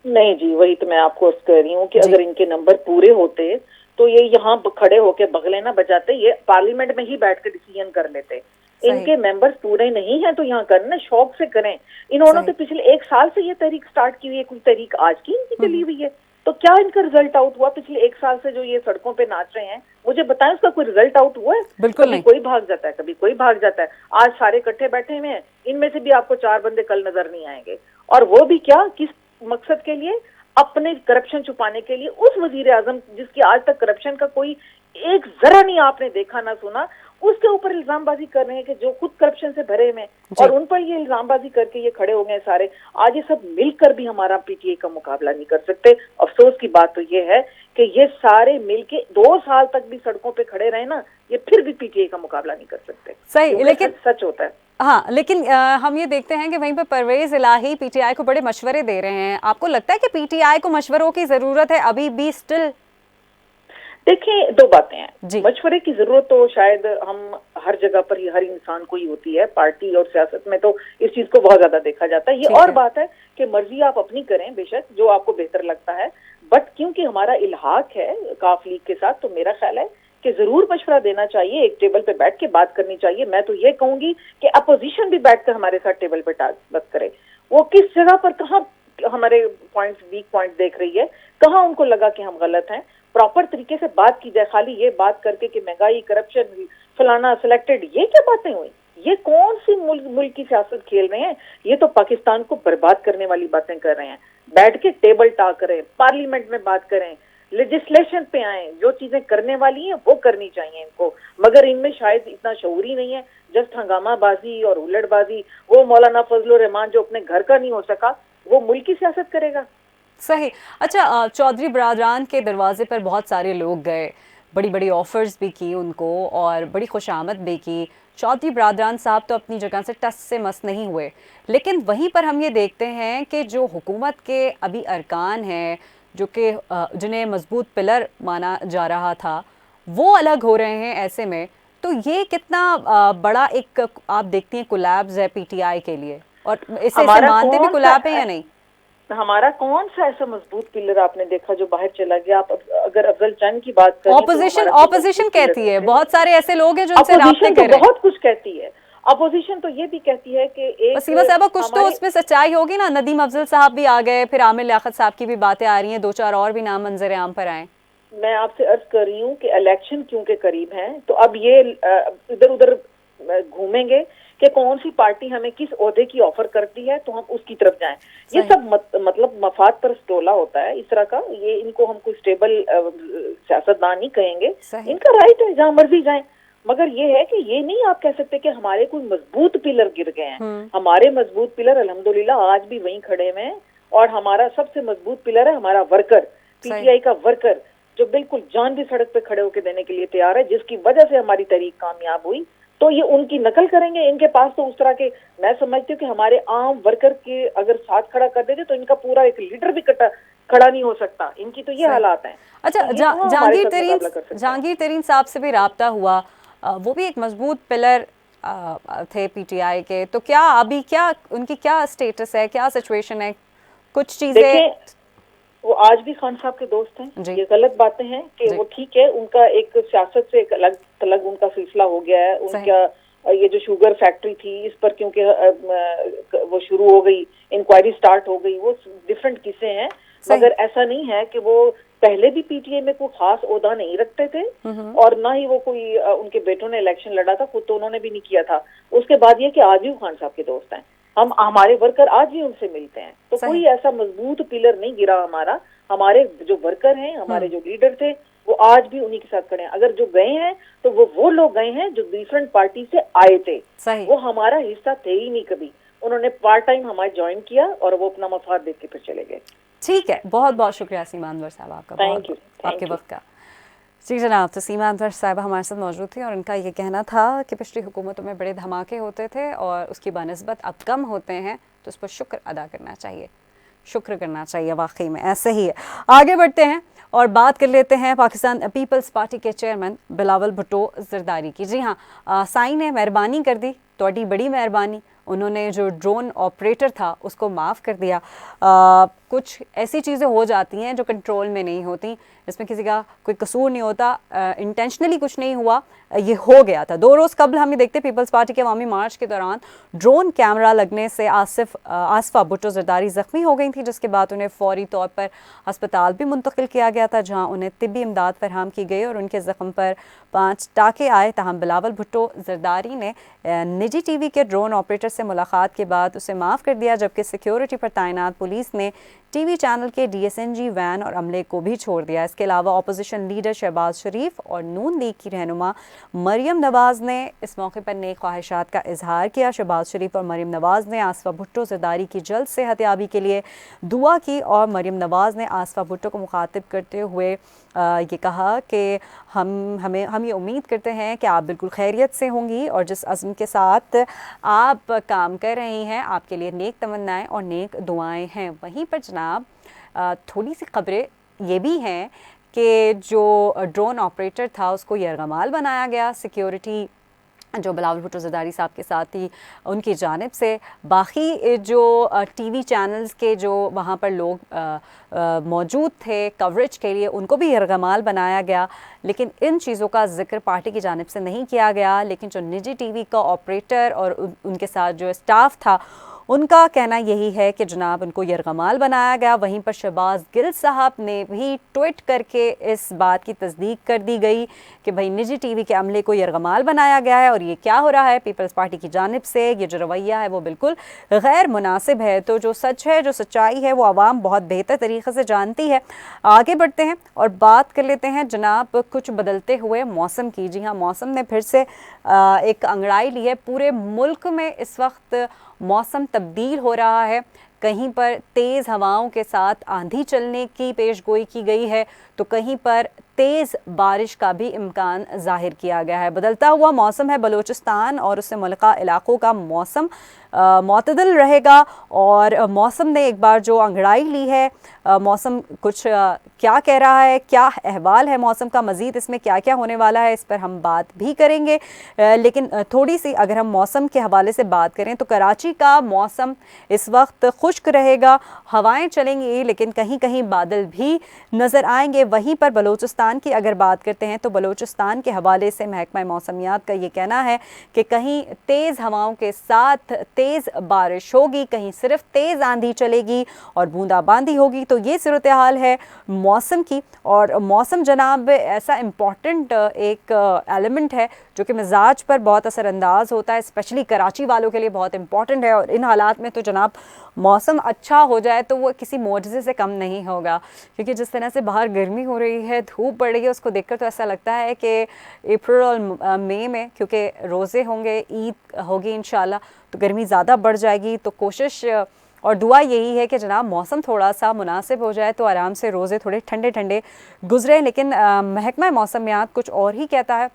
B: नहीं जी, वही तो मैं आपको अर्ज कर रही हूँ कि अगर इनके नंबर पूरे होते तो ये यहाँ खड़े होके बगले ना बजाते, ये पार्लियामेंट में ही बैठ के डिसीजन कर लेते। इनके मेंबर्स पूरे नहीं हैं तो यहाँ करना शौक से करें। इन्होंने तो पिछले 1 साल से ये तहरीक स्टार्ट की हुई है, कोई तहरीक आज की इनकी चली हुई है। तो क्या इनका रिजल्ट आउट हुआ? पिछले 1 साल से जो ये सड़कों पे नाच रहे हैं, मुझे बताएं उसका कोई रिजल्ट आउट हुआ है?
A: बिल्कुल
B: कभी
A: नहीं।
B: कोई भाग जाता है, कभी कोई भाग जाता है। आज सारे इकट्ठे बैठे हुए हैं, इनमें से भी आपको 4 बंदे कल नजर नहीं आएंगे, और वो भी क्या, किस मकसद के लिए? अपने करप्शन छुपाने के लिए। उस वजीर आजम जिसकी आज तक करप्शन का कोई एक जरा नहीं आपने देखा ना सुना, उसके ऊपर इल्जामबाजी कर रहे हैं कि जो खुद करप्शन से भरे हुए, और उन पर ये इल्जामबाजी करके ये खड़े हो गए सारे। आज ये सब मिलकर भी हमारा PTI का मुकाबला नहीं कर सकते। अफसोस की बात तो ये है कि ये सारे मिलके 2 साल तक भी सड़कों पे खड़े रहे ना, ये फिर भी PTI का मुकाबला नहीं कर सकते।
A: सही, लेकिन
B: सच होता है।
A: हाँ, लेकिन हम ये देखते हैं कि वहीं पर परवेज इलाही PTI को बड़े मशवरे दे रहे हैं। आपको लगता है कि PTI को मशवरों की जरूरत है अभी भी स्टिल?
B: देखिए, 2 बातें हैं। मशवरे की जरूरत तो शायद हम हर जगह पर ही, हर इंसान को ही होती है। पार्टी और सियासत में तो इस चीज को बहुत ज्यादा देखा जाता है। ये और बात है कि मर्जी आप अपनी करें, बेशक जो आपको बेहतर लगता है, बट क्योंकि हमारा इल्हाक है काफ लीग के साथ, तो मेरा ख्याल है कि जरूर मशवरा देना चाहिए, एक टेबल पे बैठ के बात करनी चाहिए। मैं तो ये कहूंगी कि अपोजिशन भी बैठकर हमारे साथ टेबल पे बात करे। वो किस जगह पर कहाँ हमारे पॉइंट्स, वीक पॉइंट देख रही है, कहाँ उनको लगा कि हम गलत हैं, प्रॉपर तरीके से बात की जाए। खाली ये बात करके कि महंगाई, करप्शन, फलाना सिलेक्टेड, ये क्या बातें हुई? ये कौन सी मुल्क की सियासत खेल रहे हैं? ये तो पाकिस्तान को बर्बाद करने वाली बातें कर रहे हैं। बैठ के टेबल टॉक करें, पार्लियामेंट में बात करें, लेजिस्लेशन पे आए, जो चीजें करने वाली हैं वो करनी चाहिए इनको। मगर इनमें शायद इतना शऊर ही नहीं है, जस्ट हंगामाबाजी और उलटबाजी। वो मौलाना फजलुर रहमान जो अपने घर का नहीं हो सका, वो मुल्क की सियासत करेगा?
A: सही। अच्छा, चौधरी बरादरान के दरवाजे पर बहुत सारे लोग गए, बड़ी बड़ी ऑफर्स भी की उनको और बड़ी खुशामद भी की। चौधरी बरादरान साहब तो अपनी जगह से टस से मस नहीं हुए, लेकिन वहीं पर हम ये देखते हैं कि जो हुकूमत के अभी अरकान हैं, जो कि जिन्हें मजबूत पिलर माना जा रहा था, वो अलग हो रहे हैं। ऐसे में तो ये कितना बड़ा एक आप देखती हैं कोलैप्स है PTI के लिए, और इसे मानते भी कोलैप है या नहीं?
B: हमारा कौन सा ऐसा मजबूत पिलर आपने देखा जो बाहर चला गया? आप अगर अफजल चंद की बात करें,
A: ऑपोजिशन कहती है, बहुत सारे ऐसे लोग हैं जो उनसे राब्ते कर रहे हैं।
B: बहुत कुछ कहती है अपोजिशन, तो ये भी कहती है कि एक
A: सीमा साहब कुछ तो उसमें सच्चाई होगी ना। नदीम अफजल साहब भी आ गए, फिर आमिर लियाकत साहब की भी बातें आ रही हैं, 2-4 और भी नाम मंजर आम पर आए।
B: मैं आपसे अर्ज कर रही हूँ कि इलेक्शन क्योंकि करीब हैं, तो अब ये इधर उधर घूमेंगे कि कौन सी पार्टी हमें किस ओहदे की ऑफर करती है तो हम उसकी तरफ जाएं। ये सब मतलब मफाद पर टोला होता है इस तरह का। ये इनको हम कोई स्टेबल सियासतदान नहीं कहेंगे, इनका राइट है, जहां मर्जी जाएं। मगर ये है कि ये नहीं आप कह सकते कि हमारे कोई मजबूत पिलर गिर गए हैं। हमारे मजबूत पिलर अल्हम्दुलिल्लाह आज भी वहीं खड़े हुए हैं, और हमारा सबसे मजबूत पिलर है हमारा वर्कर, PTI का वर्कर, जो बिल्कुल जान भी सड़क पे खड़े होकर देने के लिए तैयार है, जिसकी वजह से हमारी तहरीक कामयाब हुई। तो ये उनकी नकल करेंगे। इनके पास तो उस तरह के, मैं समझती हूँ कि हमारे आम वर्कर के अगर साथ खड़ा कर देते तो इनका पूरा एक लीडर भी खड़ा नहीं हो सकता। इनकी तो ये हालात हैं।
A: अच्छा, जहांगीर तरीन साहब से भी राब्ता हुआ, वो भी एक मजबूत पिलर थे PTI के, तो क्या अभी क्या उनकी क्या स्टेटस है, क्या सिचुएशन है? कुछ चीजें
B: वो आज भी खान साहब के दोस्त हैं। ये गलत बातें हैं कि वो ठीक है, उनका एक सियासत से एक अलग थलग उनका सिलसिला हो गया है। उनका ये जो शुगर फैक्ट्री थी इस पर क्योंकि वो शुरू हो गई, इंक्वायरी स्टार्ट हो गई, वो डिफरेंट किस्से हैं। मगर ऐसा नहीं है कि वो पहले भी पीटीआई में कोई खास ओहदा नहीं रखते थे और ना ही वो कोई उनके बेटों ने इलेक्शन लड़ा था, खुद तो उन्होंने भी नहीं किया था। उसके बाद ये कि आज भी खान साहब के दोस्त हैं, हम हमारे वर्कर आज भी उनसे मिलते हैं, तो कोई ऐसा मजबूत पिलर नहीं गिरा हमारा। हमारे जो वर्कर हैं, हमारे जो लीडर थे, वो आज भी उन्हीं के साथ खड़े हैं। अगर जो गए हैं तो वो लोग गए हैं जो डिफरेंट पार्टी से आए थे, वो हमारा हिस्सा थे ही नहीं कभी। उन्होंने पार्ट टाइम हमारे ज्वाइन किया और वो अपना मफाद देख के फिर चले गए।
A: ठीक है, बहुत बहुत शुक्रिया सीमा अनवर साहब आपका,
B: थैंक यू
A: आपके वक्त का। जी जनाब, तो सीमा अनवर साहब हमारे साथ मौजूद थी और उनका ये कहना था कि पिछली हुकूमतों में बड़े धमाके होते थे और उसकी बनस्बत अब कम होते हैं, तो उस पर शुक्र अदा करना चाहिए, शुक्र करना चाहिए, वाकई में ऐसे ही है। आगे बढ़ते हैं और बात कर लेते हैं पाकिस्तान पीपल्स पार्टी के चेयरमैन बिलावल भुट्टो जरदारी की। जी हाँ, साईं ने मेहरबानी कर दी, थोड़ी बड़ी मेहरबानी, उन्होंने जो ड्रोन ऑपरेटर था उसको माफ़ कर दिया। कुछ ऐसी चीज़ें हो जाती हैं जो कंट्रोल में नहीं होती, इसमें किसी का कोई कसूर नहीं होता, इंटेंशनली कुछ नहीं हुआ, ये हो गया था। 2 रोज़ कबल हम देखते पीपल्स पार्टी के अवामी मार्च के दौरान ड्रोन कैमरा लगने से आसफा भुट्टो जरदारी ज़ख्मी हो गई थी, जिसके बाद उन्हें फौरी तौर पर अस्पताल भी मुंतकिल किया गया था, जहाँ उन्हें तिब्बी इमदाद फरहम की गई और उनके ज़ख्म पर 5 टाँके आए। ताहम बिलावल भुट्टो जरदारी ने निजी टीवी के ड्रोन ऑपरेटर से मुलाकात के बाद उसे माफ़ कर दिया, जबकि सिक्योरिटी पर तैनात पुलिस ने टीवी चैनल के DSNG वैन और अमले को भी छोड़ दिया। इसके अलावा अपोजिशन लीडर शहबाज शरीफ और नून लीग की रहनुमा मरियम नवाज़ ने इस मौके पर नेक ख्वाहिशात का इजहार किया। शहबाज शरीफ और मरियम नवाज़ ने आसफा भुट्टो जरदारी की जल्द सेहतयाबी के लिए दुआ की और मरियम नवाज़ ने आसफा भुट्टो को मुखातिब करते हुए ये कहा कि हम ये उम्मीद करते हैं कि आप बिल्कुल खैरियत से होंगी और जिस अज़्म के साथ आप काम कर रही हैं, आपके लिए नेक तमन्नाएं और नेक दुआएं हैं। वहीं पर जनाब थोड़ी सी खबरें ये भी हैं कि जो ड्रोन ऑपरेटर था उसको यरगमाल बनाया गया, सिक्योरिटी जो बिलावल भुट्टो जरदारी साहब के साथ थी उनकी जानिब से। बाकी जो टीवी चैनल्स के जो वहाँ पर लोग मौजूद थे कवरेज के लिए, उनको भी यरगमाल बनाया गया, लेकिन इन चीज़ों का जिक्र पार्टी की जानिब से नहीं किया गया। लेकिन जो निजी टीवी का ऑपरेटर और उनके साथ जो स्टाफ था, उनका कहना यही है कि जनाब उनको यरगमाल बनाया गया। वहीं पर शहबाज गिल साहब ने भी ट्वीट करके इस बात की तस्दीक कर दी गई कि भाई निजी टीवी के अमले को यरगमाल बनाया गया है और ये क्या हो रहा है पीपल्स पार्टी की जानिब से, ये जो रवैया है वो बिल्कुल गैर मुनासिब है। तो जो सच है, जो सच्चाई है, वो आवाम बहुत बेहतर तरीके से जानती है। आगे बढ़ते हैं और बात कर लेते हैं जनाब कुछ बदलते हुए मौसम की। जी हाँ, मौसम ने फिर से एक अंगड़ाई ली है। पूरे मुल्क में इस वक्त मौसम तब्दील हो रहा है, कहीं पर तेज़ हवाओं के साथ आंधी चलने की पेशगोई की गई है, तो कहीं पर तेज़ बारिश का भी इम्कान ज़ाहिर किया गया है। बदलता हुआ मौसम है, बलूचिस्तान और उससे मुल्का इलाकों का मौसम मुतदल रहेगा और मौसम ने एक बार जो अंगड़ाई ली है, मौसम कुछ क्या कह रहा है, क्या अहवाल है मौसम का, मज़ीद इसमें क्या क्या होने वाला है, इस पर हम बात भी करेंगे। लेकिन थोड़ी सी अगर हम मौसम के हवाले से बात करें तो कराची का मौसम इस वक्त खुश्क रहेगा, हवाएं चलेंगी लेकिन कहीं कहीं बादल भी नज़र आएंगे। वहीं पर बलूचिस्तान की अगर बात करते हैं तो बलूचिस्तान के हवाले से महकमा मौसमियात का ये कहना है कि कहीं तेज़ हवाओं के साथ तेज़ बारिश होगी, कहीं सिर्फ तेज़ आंधी चलेगी और बूंदाबांदी होगी। तो ये सूरत हाल है मौसम की। और मौसम जनाब ऐसा इम्पॉर्टेंट एक एलिमेंट है जो कि मिजाज पर बहुत असरअंदाज होता है, स्पेशली कराची वालों के लिए बहुत इंपॉर्टेंट है। और इन हालात में तो जनाब मौसम अच्छा हो जाए तो वो किसी मोज़े से कम नहीं होगा, क्योंकि जिस तरह से बाहर गर्मी हो रही है, धूप पड़ रही है, उसको देखकर तो ऐसा लगता है कि अप्रैल और मई में, क्योंकि रोज़े होंगे, ईद होगी इंशाल्लाह, तो गर्मी ज़्यादा बढ़ जाएगी। तो कोशिश और दुआ यही है कि जनाब मौसम थोड़ा सा मुनासिब हो जाए तो आराम से रोज़े थोड़े ठंडे ठंडे गुजरे। लेकिन महकमा मौसमियात कुछ और ही कहता है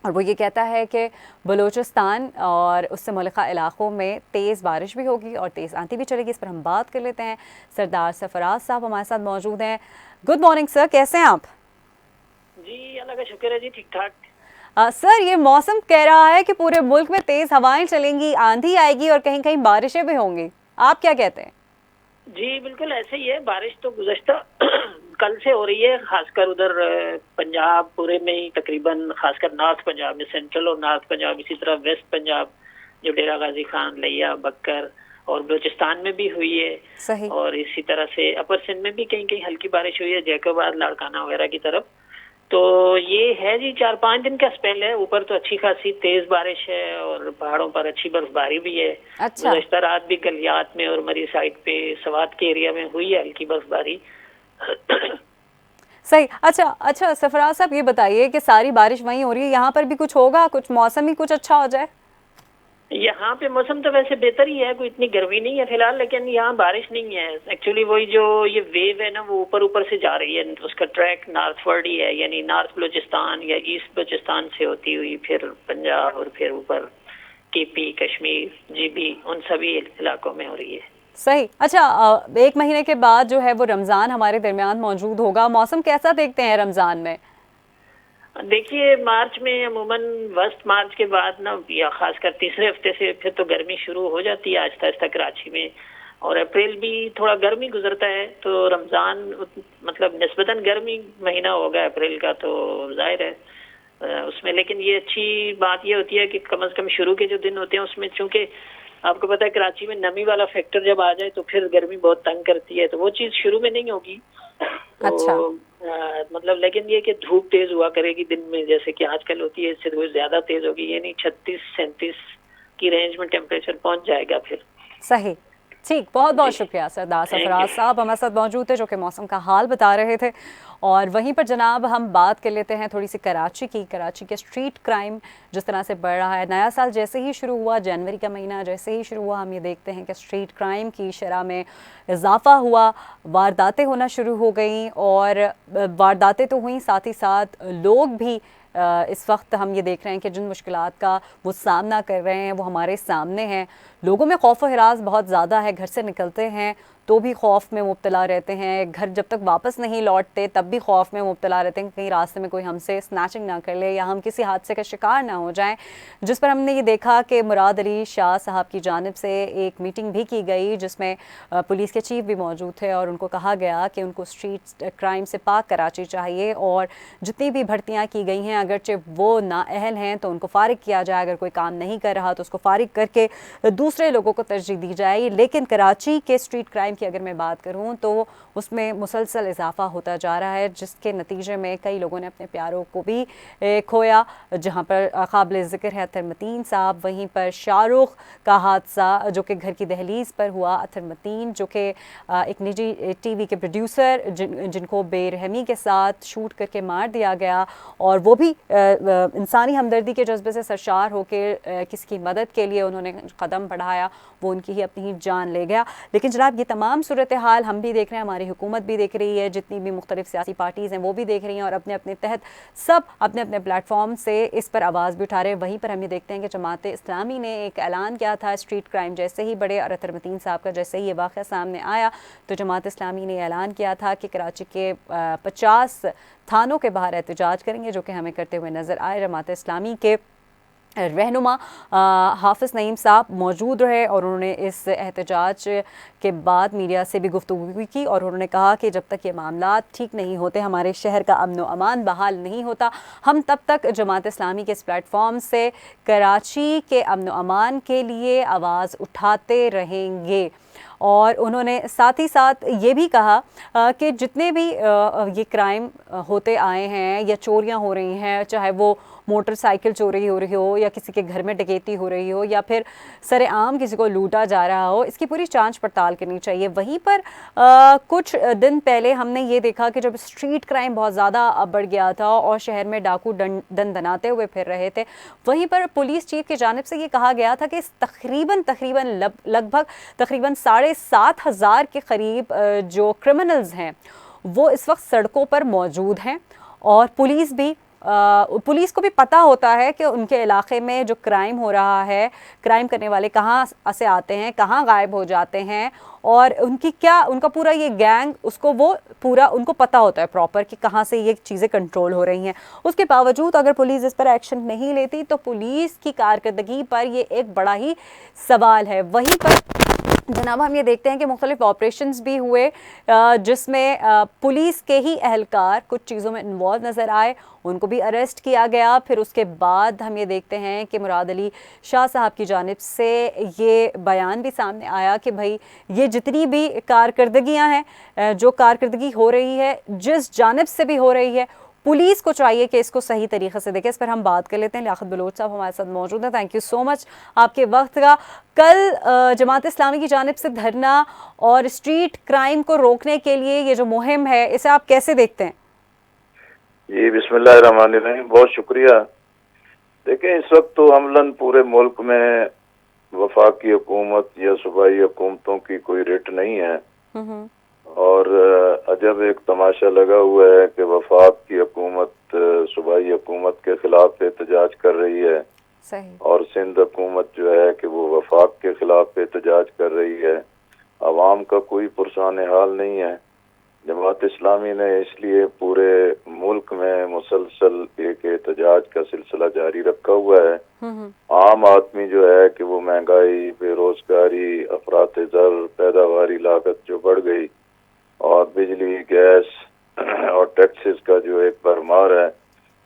A: और वो ये कहता है कि बलूचिस्तान और उससे मुल्का इलाक़ों में तेज़ बारिश भी होगी और तेज़ आंधी भी चलेगी। इस पर हम बात कर लेते हैं। सरदार सरफराज साहब हमारे साथ मौजूद हैं। गुड मॉर्निंग सर, कैसे हैं आप?
C: जी अल्लाह का शुक्र है जी, ठीक ठाक।
A: सर ये मौसम कह रहा है कि पूरे मुल्क में तेज़ हवाएं चलेंगी, आंधी आएगी और कहीं कहीं बारिशें भी होंगी, आप क्या कहते हैं?
C: जी बिल्कुल ऐसे ही है। बारिश तो गुज़श्ता कल से हो रही है, खासकर उधर पंजाब पूरे में ही तकरीबन, खासकर नॉर्थ पंजाब में, सेंट्रल और नॉर्थ पंजाब, इसी तरह वेस्ट पंजाब जो डेरा गाजी खान, लिया, बक्कर और बलूचिस्तान में भी हुई है।
A: सही।
C: और इसी तरह से अपर सिंध में भी कहीं कहीं हल्की बारिश हुई है, जैकोबाद, लाड़काना वगैरह की तरफ। तो ये है जी 4-5 दिन का स्पेल है। ऊपर तो अच्छी खासी तेज बारिश है और पहाड़ों पर अच्छी बर्फबारी भी है।
A: अच्छा।
C: गुज़श्ता रात भी गलियात में और मरी साइड पे सवात के एरिया में हुई है हल्की बर्फबारी।
A: सही। अच्छा सरफराज साहब, ये बताइए कि सारी बारिश वहीं हो रही है, यहाँ पर भी कुछ होगा, कुछ मौसम ही कुछ अच्छा हो जाए?
C: यहाँ पे मौसम तो वैसे बेहतर ही है, कोई इतनी गर्मी नहीं है फिलहाल, लेकिन यहाँ बारिश नहीं है। एक्चुअली वही जो ये वेव है ना, वो ऊपर ऊपर से जा रही है, उसका ट्रैक नॉर्थवर्ड ही है, यानी नॉर्थ बलूचिस्तान या ईस्ट बलूचिस्तान से होती हुई फिर पंजाब और फिर ऊपर केपी, कश्मीर, जीबी, उन सभी इलाकों में हो रही है।
A: सही। अच्छा, 1 महीने के बाद जो है वो रमज़ान हमारे दरमियान मौजूद होगा, मौसम कैसा देखते हैं रमज़ान में?
C: देखिए मार्च में अमूमन वस्त मार्च के बाद ना, या खासकर तीसरे हफ्ते से फिर तो गर्मी शुरू हो जाती है आहिस्ता आहिस्ता कराची में, और अप्रैल भी थोड़ा गर्मी गुजरता है। तो रमज़ान मतलब निस्बतन गर्मी महीना होगा अप्रैल का, तो जाहिर है उसमें। लेकिन ये अच्छी बात ये होती है कि कम से कम शुरू के जो दिन होते हैं उसमें, चूंकि आपको पता है कराची में नमी वाला फैक्टर जब आ जाए तो फिर गर्मी बहुत तंग करती है, तो वो चीज़ शुरू में नहीं होगी।
A: अच्छा।
C: तो मतलब लेकिन ये कि धूप तेज हुआ करेगी दिन में, जैसे कि आजकल होती है, इससे कुछ ज्यादा तेज होगी, यानी 36-37 की रेंज में टेम्परेचर पहुंच जाएगा फिर।
A: सही। ठीक, बहुत बहुत शुक्रिया सरदार सरफराज साहब हमारे साथ मौजूद थे, जो कि मौसम का हाल बता रहे थे। और वहीं पर जनाब हम बात कर लेते हैं थोड़ी सी कराची की। कराची के स्ट्रीट क्राइम जिस तरह से बढ़ रहा है, नया साल जैसे ही शुरू हुआ, जनवरी का महीना जैसे ही शुरू हुआ, हम ये देखते हैं कि स्ट्रीट क्राइम की शरह में इजाफा हुआ, वारदातें होना शुरू हो गई। और वारदातें तो हुई, साथ ही साथ लोग भी इस वक्त हम ये देख रहे हैं कि जिन मुश्किलात का वो सामना कर रहे हैं वो हमारे सामने हैं। लोगों में खौफ व हिरास बहुत ज़्यादा है, घर से निकलते हैं तो भी खौफ में मुब्तला रहते हैं, घर जब तक वापस नहीं लौटते तब भी खौफ में मुब्तला रहते हैं कहीं रास्ते में कोई हमसे स्नैचिंग ना कर ले या हम किसी हादसे का शिकार ना हो जाएं। जिस पर हमने ये देखा कि मुराद अली शाह साहब की जानिब से एक मीटिंग भी की गई, जिसमें पुलिस के चीफ भी मौजूद थे और उनको कहा गया कि उनको स्ट्रीट क्राइम से पाक कराची चाहिए और जितनी भी भर्तियाँ की गई हैं अगरचे वो नाअहल हैं तो उनको फ़ारिग किया जाए, अगर कोई काम नहीं कर रहा तो उसको फ़ारिग करके दूसरे लोगों को तरजीह दी जाए। लेकिन कराची के स्ट्रीट क्राइम की अगर मैं बात करूं तो उसमें मुसलसल इजाफा होता जा रहा है, जिसके नतीजे में कई लोगों ने अपने प्यारों को भी खोया। जहां पर काबिल ज़िक्र है अतर मतीन साहब, वहीं पर शाहरुख का हादसा जो कि घर की दहलीज पर हुआ। अतर मतीन जो कि एक निजी टीवी के प्रोड्यूसर जिनको बेरहमी के साथ शूट करके मार दिया गया, और वो भी इंसानी हमदर्दी के जज्बे से सरशार होकर किसी की मदद के लिए उन्होंने कदम बढ़ाया, वो उनकी ही अपनी जान ले गया। लेकिन जनाब ये तमाम सूरत हाल हम भी देख रहे हैं, हमारी हुकूमत भी देख रही है, जितनी भी मुख्तलिफ सियासी पार्टीज़ हैं वो भी देख रही हैं और अपने अपने तहत सब अपने अपने प्लेटफॉर्म से इस पर आवाज़ भी उठा रहे हैं। वहीं पर हम ये देखते हैं कि जमात इस्लामी ने एक ऐलान किया था स्ट्रीट क्राइम जैसे ही बढ़े और अतर मतीन साहब का जैसे ही ये वाक़या सामने आया तो जमात इस्लामी ने ऐलान किया था कि कराची के 50 थानों के बाहर एहतजाज करेंगे, जो कि हमें करते हुए नज़र आए। जमात इस्लामी के रहनुमा हाफिज़ नईम साहब मौजूद रहे और उन्होंने इस एहतजाज के बाद मीडिया से भी गुफ्तगू की और उन्होंने कहा कि जब तक ये मामला ठीक नहीं होते, हमारे शहर का अमन व अमान बहाल नहीं होता, हम तब तक जमात इस्लामी के इस प्लेटफॉर्म से कराची के अमन व अमान के लिए आवाज़ उठाते रहेंगे। और उन्होंने साथ ही साथ ये भी कहा कि जितने भी ये क्राइम होते आए हैं या चोरियां हो रही हैं, चाहे वो मोटरसाइकिल चोरी हो रही हो या किसी के घर में डकैती हो रही हो या फिर सरेआम किसी को लूटा जा रहा हो, इसकी पूरी जांच पड़ताल करनी चाहिए। वहीं पर कुछ दिन पहले हमने ये देखा कि जब स्ट्रीट क्राइम बहुत ज़्यादा बढ़ गया था और शहर में डाकू दनाते हुए फिर रहे थे, वहीं पर पुलिस चीफ की जानिब से ये कहा गया था कि तकरीबन लगभग 7,500 के करीब जो क्रिमिनल्स हैं वो इस वक्त सड़कों पर मौजूद हैं और पुलिस को भी पता होता है कि उनके इलाके में जो क्राइम हो रहा है, क्राइम करने वाले कहाँ से आते हैं, कहाँ गायब हो जाते हैं और उनका पूरा ये गैंग, उसको वो पूरा उनको पता होता है प्रॉपर कि कहाँ से ये चीज़ें कंट्रोल हो रही हैं। उसके बावजूद अगर पुलिस इस पर एक्शन नहीं लेती तो पुलिस की कारकर्दगी पर ये एक बड़ा ही सवाल है। वहीं पर जनाब हम ये देखते हैं कि मुख्तलिफ ऑपरेशंस भी हुए जिसमें पुलिस के ही अहलकार कुछ चीज़ों में इन्वॉल्व नज़र आए, उनको भी अरेस्ट किया गया। फिर उसके बाद हम ये देखते हैं कि मुराद अली शाह साहब की जानिब से ये बयान भी सामने आया कि भाई ये जितनी भी कारकर्दगियाँ हैं, जो कारकर्दगी हो रही है जिस जानिब से भी हो रही है, पुलिस को चाहिए कि इसको सही तरीके से देखे। इस पर हम बात कर लेते हैं। लियाकत बलोच साहब हमारे साथ मौजूद हैं। थैंक यू सो मच आपके वक्त का। कल जमात इस्लामी की जानिब से धरना और स्ट्रीट क्राइम को रोकने के लिए ये जो मुहिम है, इसे आप कैसे देखते हैं?
D: जी बिस्मिल्लाहिर्रहमानिर्रहीम, बहुत शुक्रिया। देखें, इस वक्त तो अमलन पूरे मुल्क में वफाकी हुकूमत या सूबाई हुकूमतों की कोई रिट नहीं है और अजब एक तमाशा लगा हुआ है कि वफाक की हुकूमत सूबाई हुकूमत के खिलाफ एहतजाज कर रही है।
A: सही।
D: और सिंध हुकूमत जो है कि वो वफाक के खिलाफ एहतजाज कर रही है। अवाम का कोई पुरसान हाल नहीं है। जमात इस्लामी ने इसलिए पूरे मुल्क में मुसलसल एक एहतजाज का सिलसिला जारी रखा हुआ है। आम आदमी जो है कि वो महंगाई, बेरोजगारी, अफरात ज़र, पैदावारी लागत जो बढ़ गई और बिजली, गैस और टैक्सेस का जो एक भरमार है,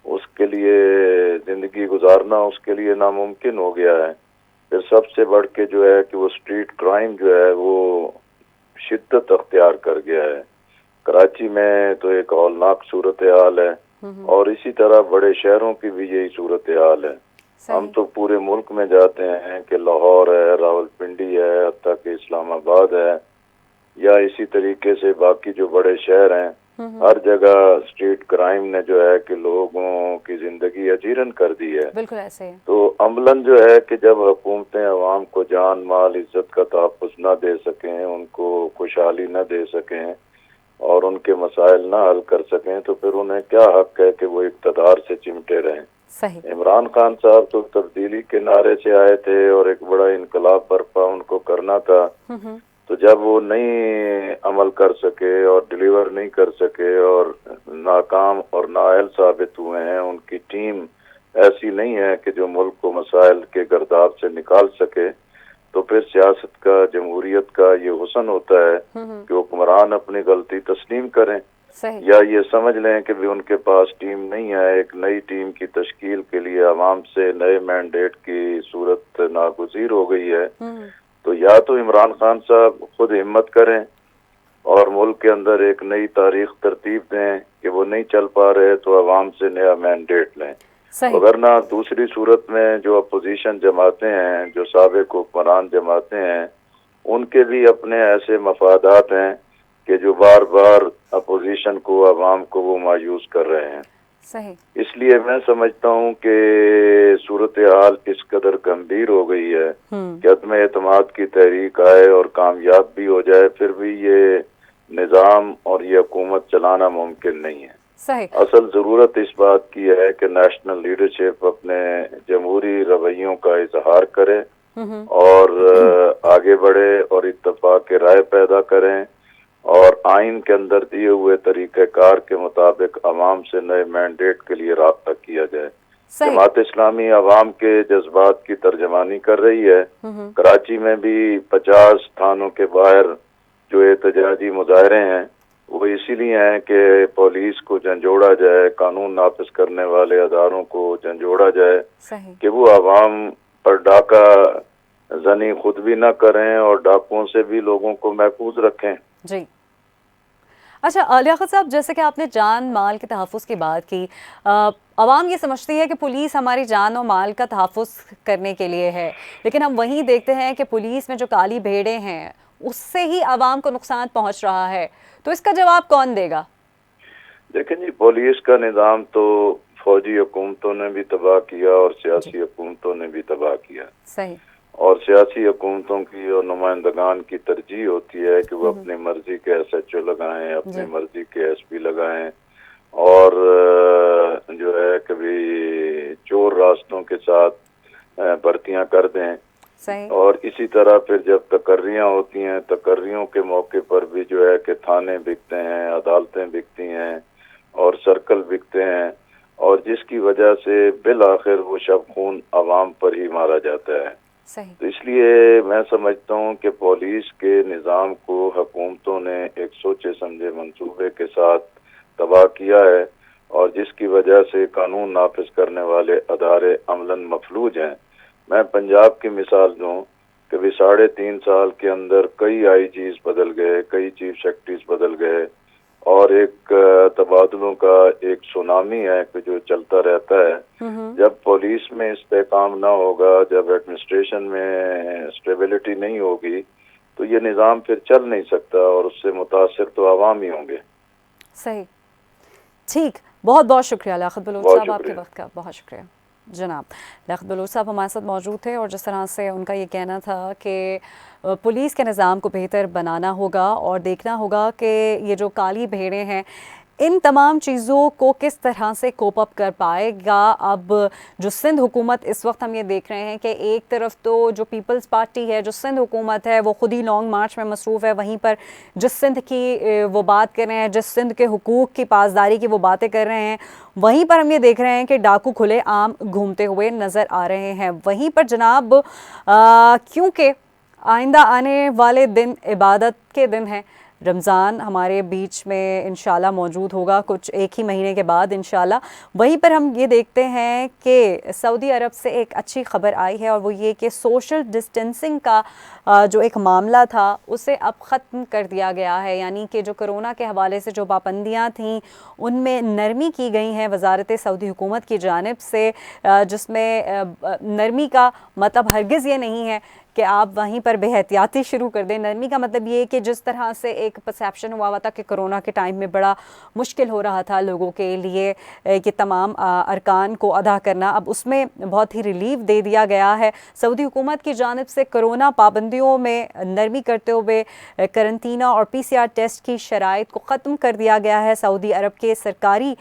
D: उसके लिए जिंदगी गुजारना उसके लिए नामुमकिन हो गया है। फिर सबसे बढ़ के जो है कि वो स्ट्रीट क्राइम जो है वो शिद्दत अख्तियार कर गया है। कराची में तो एक हौलनाक सूरत हाल है और इसी तरह बड़े शहरों की भी यही सूरत हाल है। हम तो पूरे मुल्क में जाते हैं कि लाहौर है, रावलपिंडी है, हत्ता कि इस्लामाबाद है या इसी तरीके से बाकी जो बड़े शहर हैं, हर जगह स्ट्रीट क्राइम ने जो है कि लोगों की जिंदगी अजीरन कर दी है।
A: बिल्कुल ऐसे है।
D: तो अमलन जो है कि जब हुकूमतें अवाम को जान, माल, इज्जत का तहफ़्फ़ुज़ न दे सकें, उनको खुशहाली न दे सकें और उनके मसाइल ना हल कर सकें, तो फिर उन्हें क्या हक है कि वो इक़्तिदार से चिमटे रहें।
A: सही।
D: इमरान खान साहब तो तब्दीली के नारे से आए थे और एक बड़ा इनकलाब बर्पा उनको करना था। तो जब वो नहीं अमल कर सके और डिलीवर नहीं कर सके और नाकाम और नाअहल साबित हुए हैं, उनकी टीम ऐसी नहीं है कि जो मुल्क को मसाइल के गर्दाब से निकाल सके, तो फिर सियासत का, जमहूरियत का ये हुस्न होता है कि हुक्मरान अपनी गलती तस्लीम करें या ये समझ लें कि भी उनके पास टीम नहीं है। एक नई टीम की तश्कील के लिए अवाम से नए मैंडेट की सूरत नागुज़ीर हो गई है। तो या तो इमरान खान साहब खुद हिम्मत करें और मुल्क के अंदर एक नई तारीख तरतीब दें कि वो नहीं चल पा रहे तो अवाम से नया मैंडेट लें, वगरना दूसरी सूरत में जो अपोजिशन जमातें हैं, जो साबिक हुक्मरान जमातें हैं, उनके भी अपने ऐसे मफादात हैं कि जो बार बार अपोजिशन को, अवाम को वो मायूस कर रहे हैं।
A: सही।
D: इसलिए मैं समझता हूँ कि सूरत हाल इस कदर गंभीर हो गई है कि अदम एतमाद की तहरीक आए और कामयाब भी हो जाए, फिर भी ये निज़ाम और ये हुकूमत चलाना मुमकिन नहीं है।
A: सही।
D: असल ज़रूरत इस बात की है कि नेशनल लीडरशिप अपने जमहूरी रवैयों का इजहार करे और आगे बढ़े और इत्तफाक के राय पैदा करें और आइन के अंदर दिए हुए तरीक़ेकार के मुताबिक अवाम से नए मैंडेट के लिए राब्ता किया जाए। जमात इस्लामी अवाम के जज्बात की तर्जमानी कर रही है। कराची में भी 50 थानों के बाहर जो एहतजाजी मुजाहरे हैं वो इसीलिए हैं कि पुलिस को झंझोड़ा जाए, कानून नाफिज करने वाले अदारों को झंझोड़ा जाए कि वो अवाम पर डाका जनी खुद भी ना करें और डाकुओं से भी लोगों को महफूज रखें।
A: जी। अच्छा लियाकत साहब, जैसे कि आपने जान माल के तहफ़्फ़ुज़ की बात की, आवाम ये समझती है कि पुलिस हमारी जान और माल का तहफ़्फ़ुज़ करने के लिए है, लेकिन हम वहीं देखते हैं कि पुलिस में जो काली भेड़ें हैं उससे ही आवाम को नुकसान पहुंच रहा है, तो इसका जवाब कौन देगा?
D: देखें जी, पुलिस का निज़ाम तो फौजी हुकूमतों ने भी तबाह किया और सियासी हुकूमतों ने भी तबाह किया।
A: सही।
D: और सियासी हुकूमतों की और नुमाइंदगान की तरजीह होती है कि वो अपनी मर्जी के SHO लगाएं, अपनी मर्जी के SP लगाएं और जो है कभी चोर रास्तों के साथ भर्तियां कर दें।
A: सही।
D: और इसी तरह फिर जब तकर्रियां होती हैं, तकर्रियों के मौके पर भी जो है कि थाने बिकते हैं, अदालतें बिकती हैं और सर्कल बिकते हैं और जिसकी वजह से बिल आखिर वो शब खून अवाम पर ही मारा जाता है।
A: सही।
D: तो इसलिए मैं समझता हूँ कि पुलिस के निज़ाम को हुकूमतों ने एक सोचे समझे मंसूबे के साथ तबाह किया है, और जिसकी वजह से कानून नाफिज करने वाले अदारे अमलन मफलूज हैं। मैं पंजाब की मिसाल दूँ कि भी 3.5 साल के अंदर कई आईजीज बदल गए, कई चीफ सेक्रेटरीज बदल गए, और एक तबादलों का एक सुनामी है कि जो चलता रहता है। जब पुलिस में इस्तेकाम ना होगा, जब एडमिनिस्ट्रेशन में स्टेबिलिटी नहीं होगी, तो ये निज़ाम फिर चल नहीं सकता, और उससे मुतासिर तो आवाम ही होंगे।
A: सही, ठीक, बहुत बहुत शुक्रिया लियाकत बलोच साहब, आपके वक्त का बहुत शुक्रिया। जनाब लियाकत बलोच साहब हमारे साथ मौजूद थे, और जिस तरह से उनका ये कहना था कि पुलिस के निज़ाम को बेहतर बनाना होगा और देखना होगा कि ये जो काली भेड़ें हैं इन तमाम चीज़ों को किस तरह से कोप अप कर पाएगा। अब जो सिंध हुकूमत इस वक्त हम ये देख रहे हैं कि एक तरफ तो जो पीपल्स पार्टी है, जो सिंध हुकूमत है, वो खुद ही लॉन्ग मार्च में मसरूफ़ है, वहीं पर जिस सिंध की वो बात कर रहे हैं, जिस सिंध के हुकूक की पासदारी की वो बातें कर रहे हैं, वहीं पर हम ये देख रहे हैं कि डाकू खुले आम घूमते हुए नज़र आ रहे हैं। वहीं पर जनाब क्योंकि आइंदा आने वाले दिन इबादत के दिन हैं, रमज़ान हमारे बीच में इंशाल्लाह मौजूद होगा कुछ एक ही महीने के बाद इंशाल्लाह। वहीं पर हम ये देखते हैं कि सऊदी अरब से एक अच्छी खबर आई है, और वो ये कि सोशल डिस्टेंसिंग का जो एक मामला था उसे अब ख़त्म कर दिया गया है। यानी कि जो कोरोना के हवाले से जो पाबंदियाँ थीं उनमें नरमी की गई हैं वज़ारत सऊदी हुकूमत की जानिब से, जिसमें नरमी का मतलब हरगिज़ ये नहीं है कि आप वहीं पर बेहतियाती शुरू कर दें। नरमी का मतलब ये कि जिस तरह से एक परसेप्शन हुआ था कि कोरोना के टाइम में बड़ा मुश्किल हो रहा था लोगों के लिए कि तमाम अरकान को अदा करना, अब उसमें बहुत ही रिलीफ दे दिया गया है। सऊदी हुकूमत की जानिब से कोरोना पाबंदियों में नरमी करते हुए करंतना और PCR टेस्ट की शराइत को ख़त्म कर दिया गया है। सऊदी अरब के सरकारी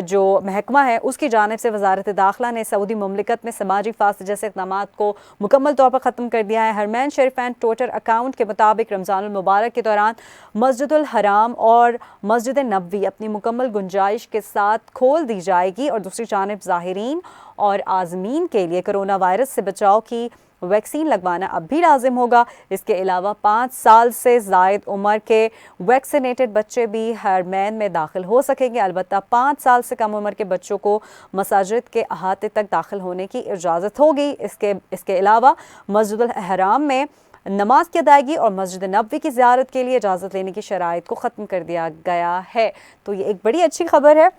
A: जो महकमा है उसकी जानिब से वज़ारत दाखिला ने सऊदी मुमलिकत में समाजी फासले जैसे इक़दाम को मुकम्मल तौर पर ख़त्म कर दिया है। हरमैन शरीफैन ट्विटर अकाउंट के मुताबिक रमज़ानुल मुबारक के दौरान मस्जिदुल हराम और मस्जिद नबवी अपनी मुकम्मल गुंजाइश के साथ खोल दी जाएगी, और दूसरी जानिब ज़ाहिरीन और आज़मीन के लिए कोरोना वायरस से बचाव की वैक्सीन लगवाना अब भी लाजिम होगा। इसके अलावा 5 साल से ज़ायद उम्र के वैक्सीनेटेड बच्चे भी हरमैन में दाखिल हो सकेंगे। अलबत्ता 5 साल से कम उम्र के बच्चों को मसाजिद के अहाते तक दाखिल होने की इजाज़त होगी। इसके अलावा मस्जिदुल हराम में नमाज की अदायगी और मस्जिद नबवी की ज़ियारत के लिए इजाज़त लेने की शराइत को ख़त्म कर दिया गया है। तो ये एक बड़ी अच्छी खबर है।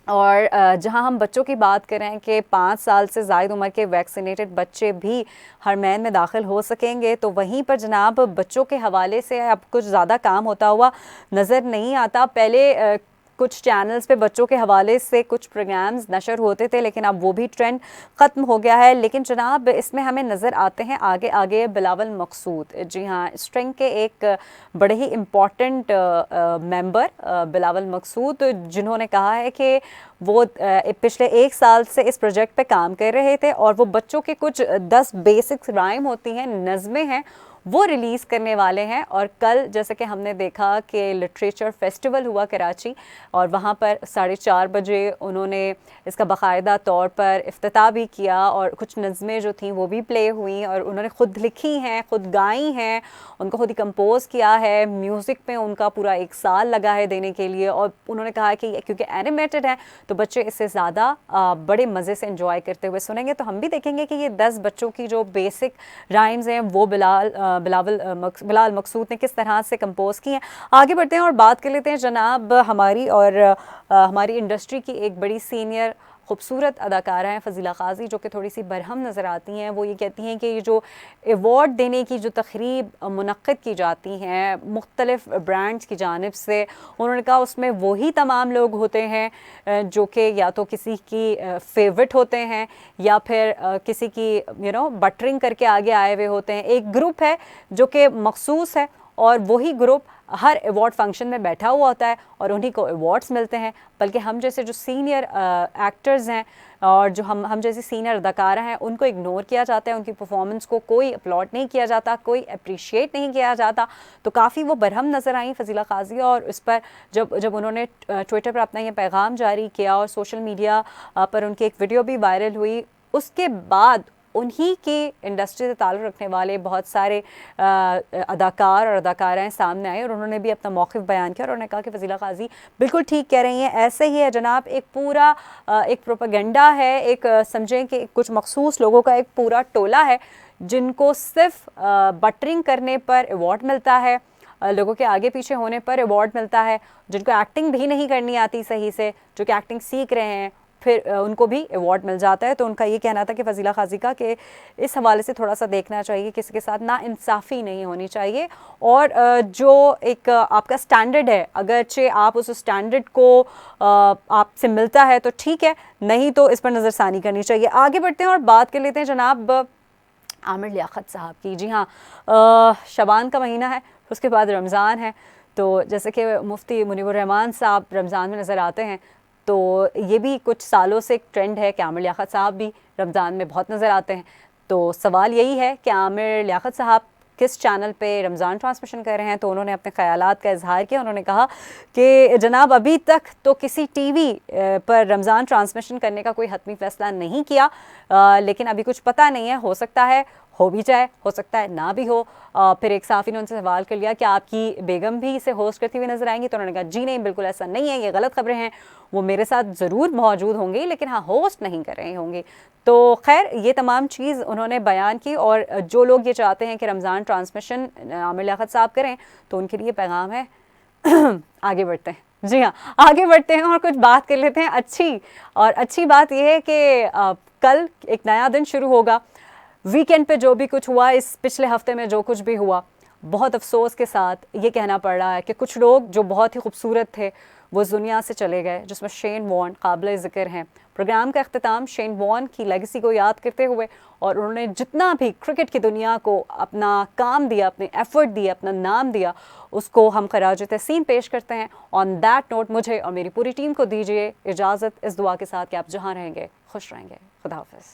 A: और जहां हम बच्चों की बात करें कि 5 साल से ज़ायद उम्र के वैक्सीनेटेड बच्चे भी हरमैन में दाखिल हो सकेंगे, तो वहीं पर जनाब बच्चों के हवाले से अब कुछ ज़्यादा काम होता हुआ नज़र नहीं आता। पहले कुछ चैनल्स पे बच्चों के हवाले से कुछ प्रोग्राम्स नशर होते थे, लेकिन अब वो भी ट्रेंड ख़त्म हो गया है। लेकिन जनाब इसमें हमें नज़र आते हैं आगे आगे बिलावल मकसूद, जी हाँ, स्ट्रिंग के एक बड़े ही इम्पॉर्टेंट मेंबर बिलावल मकसूद, जिन्होंने कहा है कि वो पिछले 1 साल से इस प्रोजेक्ट पे काम कर रहे थे, और वो बच्चों के कुछ 10 बेसिक्स राइम होती हैं, नज़में हैं, वो रिलीज़ करने वाले हैं। और कल जैसे कि हमने देखा कि लिटरेचर फेस्टिवल हुआ कराची, और वहाँ पर 4:30 बजे उन्होंने इसका बाकायदा तौर पर इफ्तिताह भी किया, और कुछ नज़में जो थी वो भी प्ले हुई, और उन्होंने ख़ुद लिखी हैं, ख़ुद गाई हैं, उनको खुद ही कंपोज़ किया है। म्यूज़िक पे उनका पूरा 1 साल लगा है देने के लिए, और उन्होंने कहा कि क्योंकि एनिमेटेड है तो बच्चे इससे ज़्यादा बड़े मज़े से एंजॉय करते हुए सुनेंगे। तो हम भी देखेंगे कि ये 10 बच्चों की जो बेसिक राइम्स हैं वो बिलाल मकसूद ने किस तरह से कंपोज की हैं। आगे बढ़ते हैं और बात कर लेते हैं जनाब हमारी और हमारी इंडस्ट्री की एक बड़ी सीनियर खूबसूरत अदाकारा हैं फजीला काजी, जो कि थोड़ी सी बरहम नज़र आती हैं। वो ये कहती हैं कि ये जो एवॉर्ड देने की जो तकरीब मुनक्किद की जाती हैं मुख्तलिफ़ ब्रांड्स की जानिब से, उन्होंने कहा उसमें वही तमाम लोग होते हैं जो कि या तो किसी की फेवरेट होते हैं या फिर किसी की बटरिंग करके आगे आए हुए होते हैं। एक ग्रुप है जो कि मखसूस है, और वही ग्रुप हर अवार्ड फंक्शन में बैठा हुआ होता है और उन्हीं को अवार्ड्स मिलते हैं। बल्कि हम जैसे जो सीनियर एक्टर्स हैं और जो हम जैसे सीनियर अदाकारा हैं उनको इग्नोर किया जाता है, उनकी परफॉर्मेंस को कोई अपलॉड नहीं किया जाता, कोई अप्रिशिएट नहीं किया जाता। तो काफ़ी वो बरहम नज़र आई फजीला काजी, और इस पर जब उन्होंने ट्विटर पर अपना ये पैगाम जारी किया और सोशल मीडिया पर उनकी एक वीडियो भी वायरल हुई, उसके बाद उन्हीं की इंडस्ट्री से ताल्लुक़ रखने वाले बहुत सारे अदाकार और अदाकाराएँ सामने आए और उन्होंने भी अपना मौक़िफ़ बयान किया और उन्होंने कहा कि फ़ज़ीला क़ाज़ी बिल्कुल ठीक कह रही हैं, ऐसे ही है जनाब। एक पूरा एक प्रोपेगेंडा है, एक समझें कि कुछ मखसूस लोगों का एक पूरा टोला है जिनको सिर्फ बटरिंग करने पर अवार्ड मिलता है, लोगों के आगे पीछे होने पर अवार्ड मिलता है, जिनको एक्टिंग भी नहीं करनी आती सही से, जो कि एक्टिंग सीख रहे हैं, फिर उनको भी अवार्ड मिल जाता है। तो उनका ये कहना था कि फ़ज़ीला क़ाज़ी का कि इस हवाले से थोड़ा सा देखना चाहिए, किसी के साथ नाइंसाफ़ी नहीं होनी चाहिए और जो एक आपका स्टैंडर्ड है, अगरचे आप उस स्टैंडर्ड को आपसे मिलता है तो ठीक है, नहीं तो इस पर नज़रसानी करनी चाहिए। आगे बढ़ते हैं और बात कर लेते हैं जनाब आमिर लियाक़त साहब की। जी हाँ, शबान का महीना है, उसके बाद रमज़ान है, तो जैसे कि मुफ्ती मुनीबुर रहमान साहब रमज़ान में नज़र आते हैं, तो ये भी कुछ सालों से एक ट्रेंड है कि आमिर लियाक़त साहब भी रमज़ान में बहुत नज़र आते हैं। तो सवाल यही है कि आमिर लियाक़त साहब किस चैनल पे रमज़ान ट्रांसमिशन कर रहे हैं। तो उन्होंने अपने ख़यालात का इजहार किया। उन्होंने कहा कि जनाब अभी तक तो किसी टीवी पर रमज़ान ट्रांसमिशन करने का कोई हतमी फ़ैसला नहीं किया, लेकिन अभी कुछ पता नहीं है, हो सकता है हो भी जाए, हो सकता है ना भी हो। फिर एक साफ़ी ने उनसे सवाल कर लिया कि आपकी बेगम भी इसे होस्ट करती हुई नज़र आएंगी। तो उन्होंने कहा जी नहीं, बिल्कुल ऐसा नहीं है, ये गलत खबरें हैं, वो मेरे साथ ज़रूर मौजूद होंगी लेकिन हाँ होस्ट नहीं कर रही होंगी। तो खैर ये तमाम चीज़ उन्होंने बयान की और जो लोग ये चाहते हैं कि रमज़ान ट्रांसमिशन आमिर लियाक़त साहब करें तो उनके लिए पैगाम है। आगे बढ़ते हैं, जी हाँ आगे बढ़ते हैं और कुछ बात कर लेते हैं अच्छी। और अच्छी बात यह है कि कल एक नया दिन शुरू होगा। वीकेंड पे जो भी कुछ हुआ, इस पिछले हफ्ते में जो कुछ भी हुआ, बहुत अफसोस के साथ ये कहना पड़ रहा है कि कुछ लोग जो बहुत ही खूबसूरत थे वो इस दुनिया से चले गए, जिसमें शेन वॉर्न काबिल ज़िक्र हैं। प्रोग्राम का अख्तिताम शेन वॉर्न की लेगेसी को याद करते हुए और उन्होंने जितना भी क्रिकेट की दुनिया को अपना काम दिया, अपने एफर्ट दिए, अपना नाम दिया, उसको हम खराज तहसीन पेश करते हैं। ऑन दैट नोट मुझे और मेरी पूरी टीम को दीजिए इजाज़त, इस दुआ के साथ कि आप जहाँ रहेंगे खुश रहेंगे। खुदा हाफ़िज़।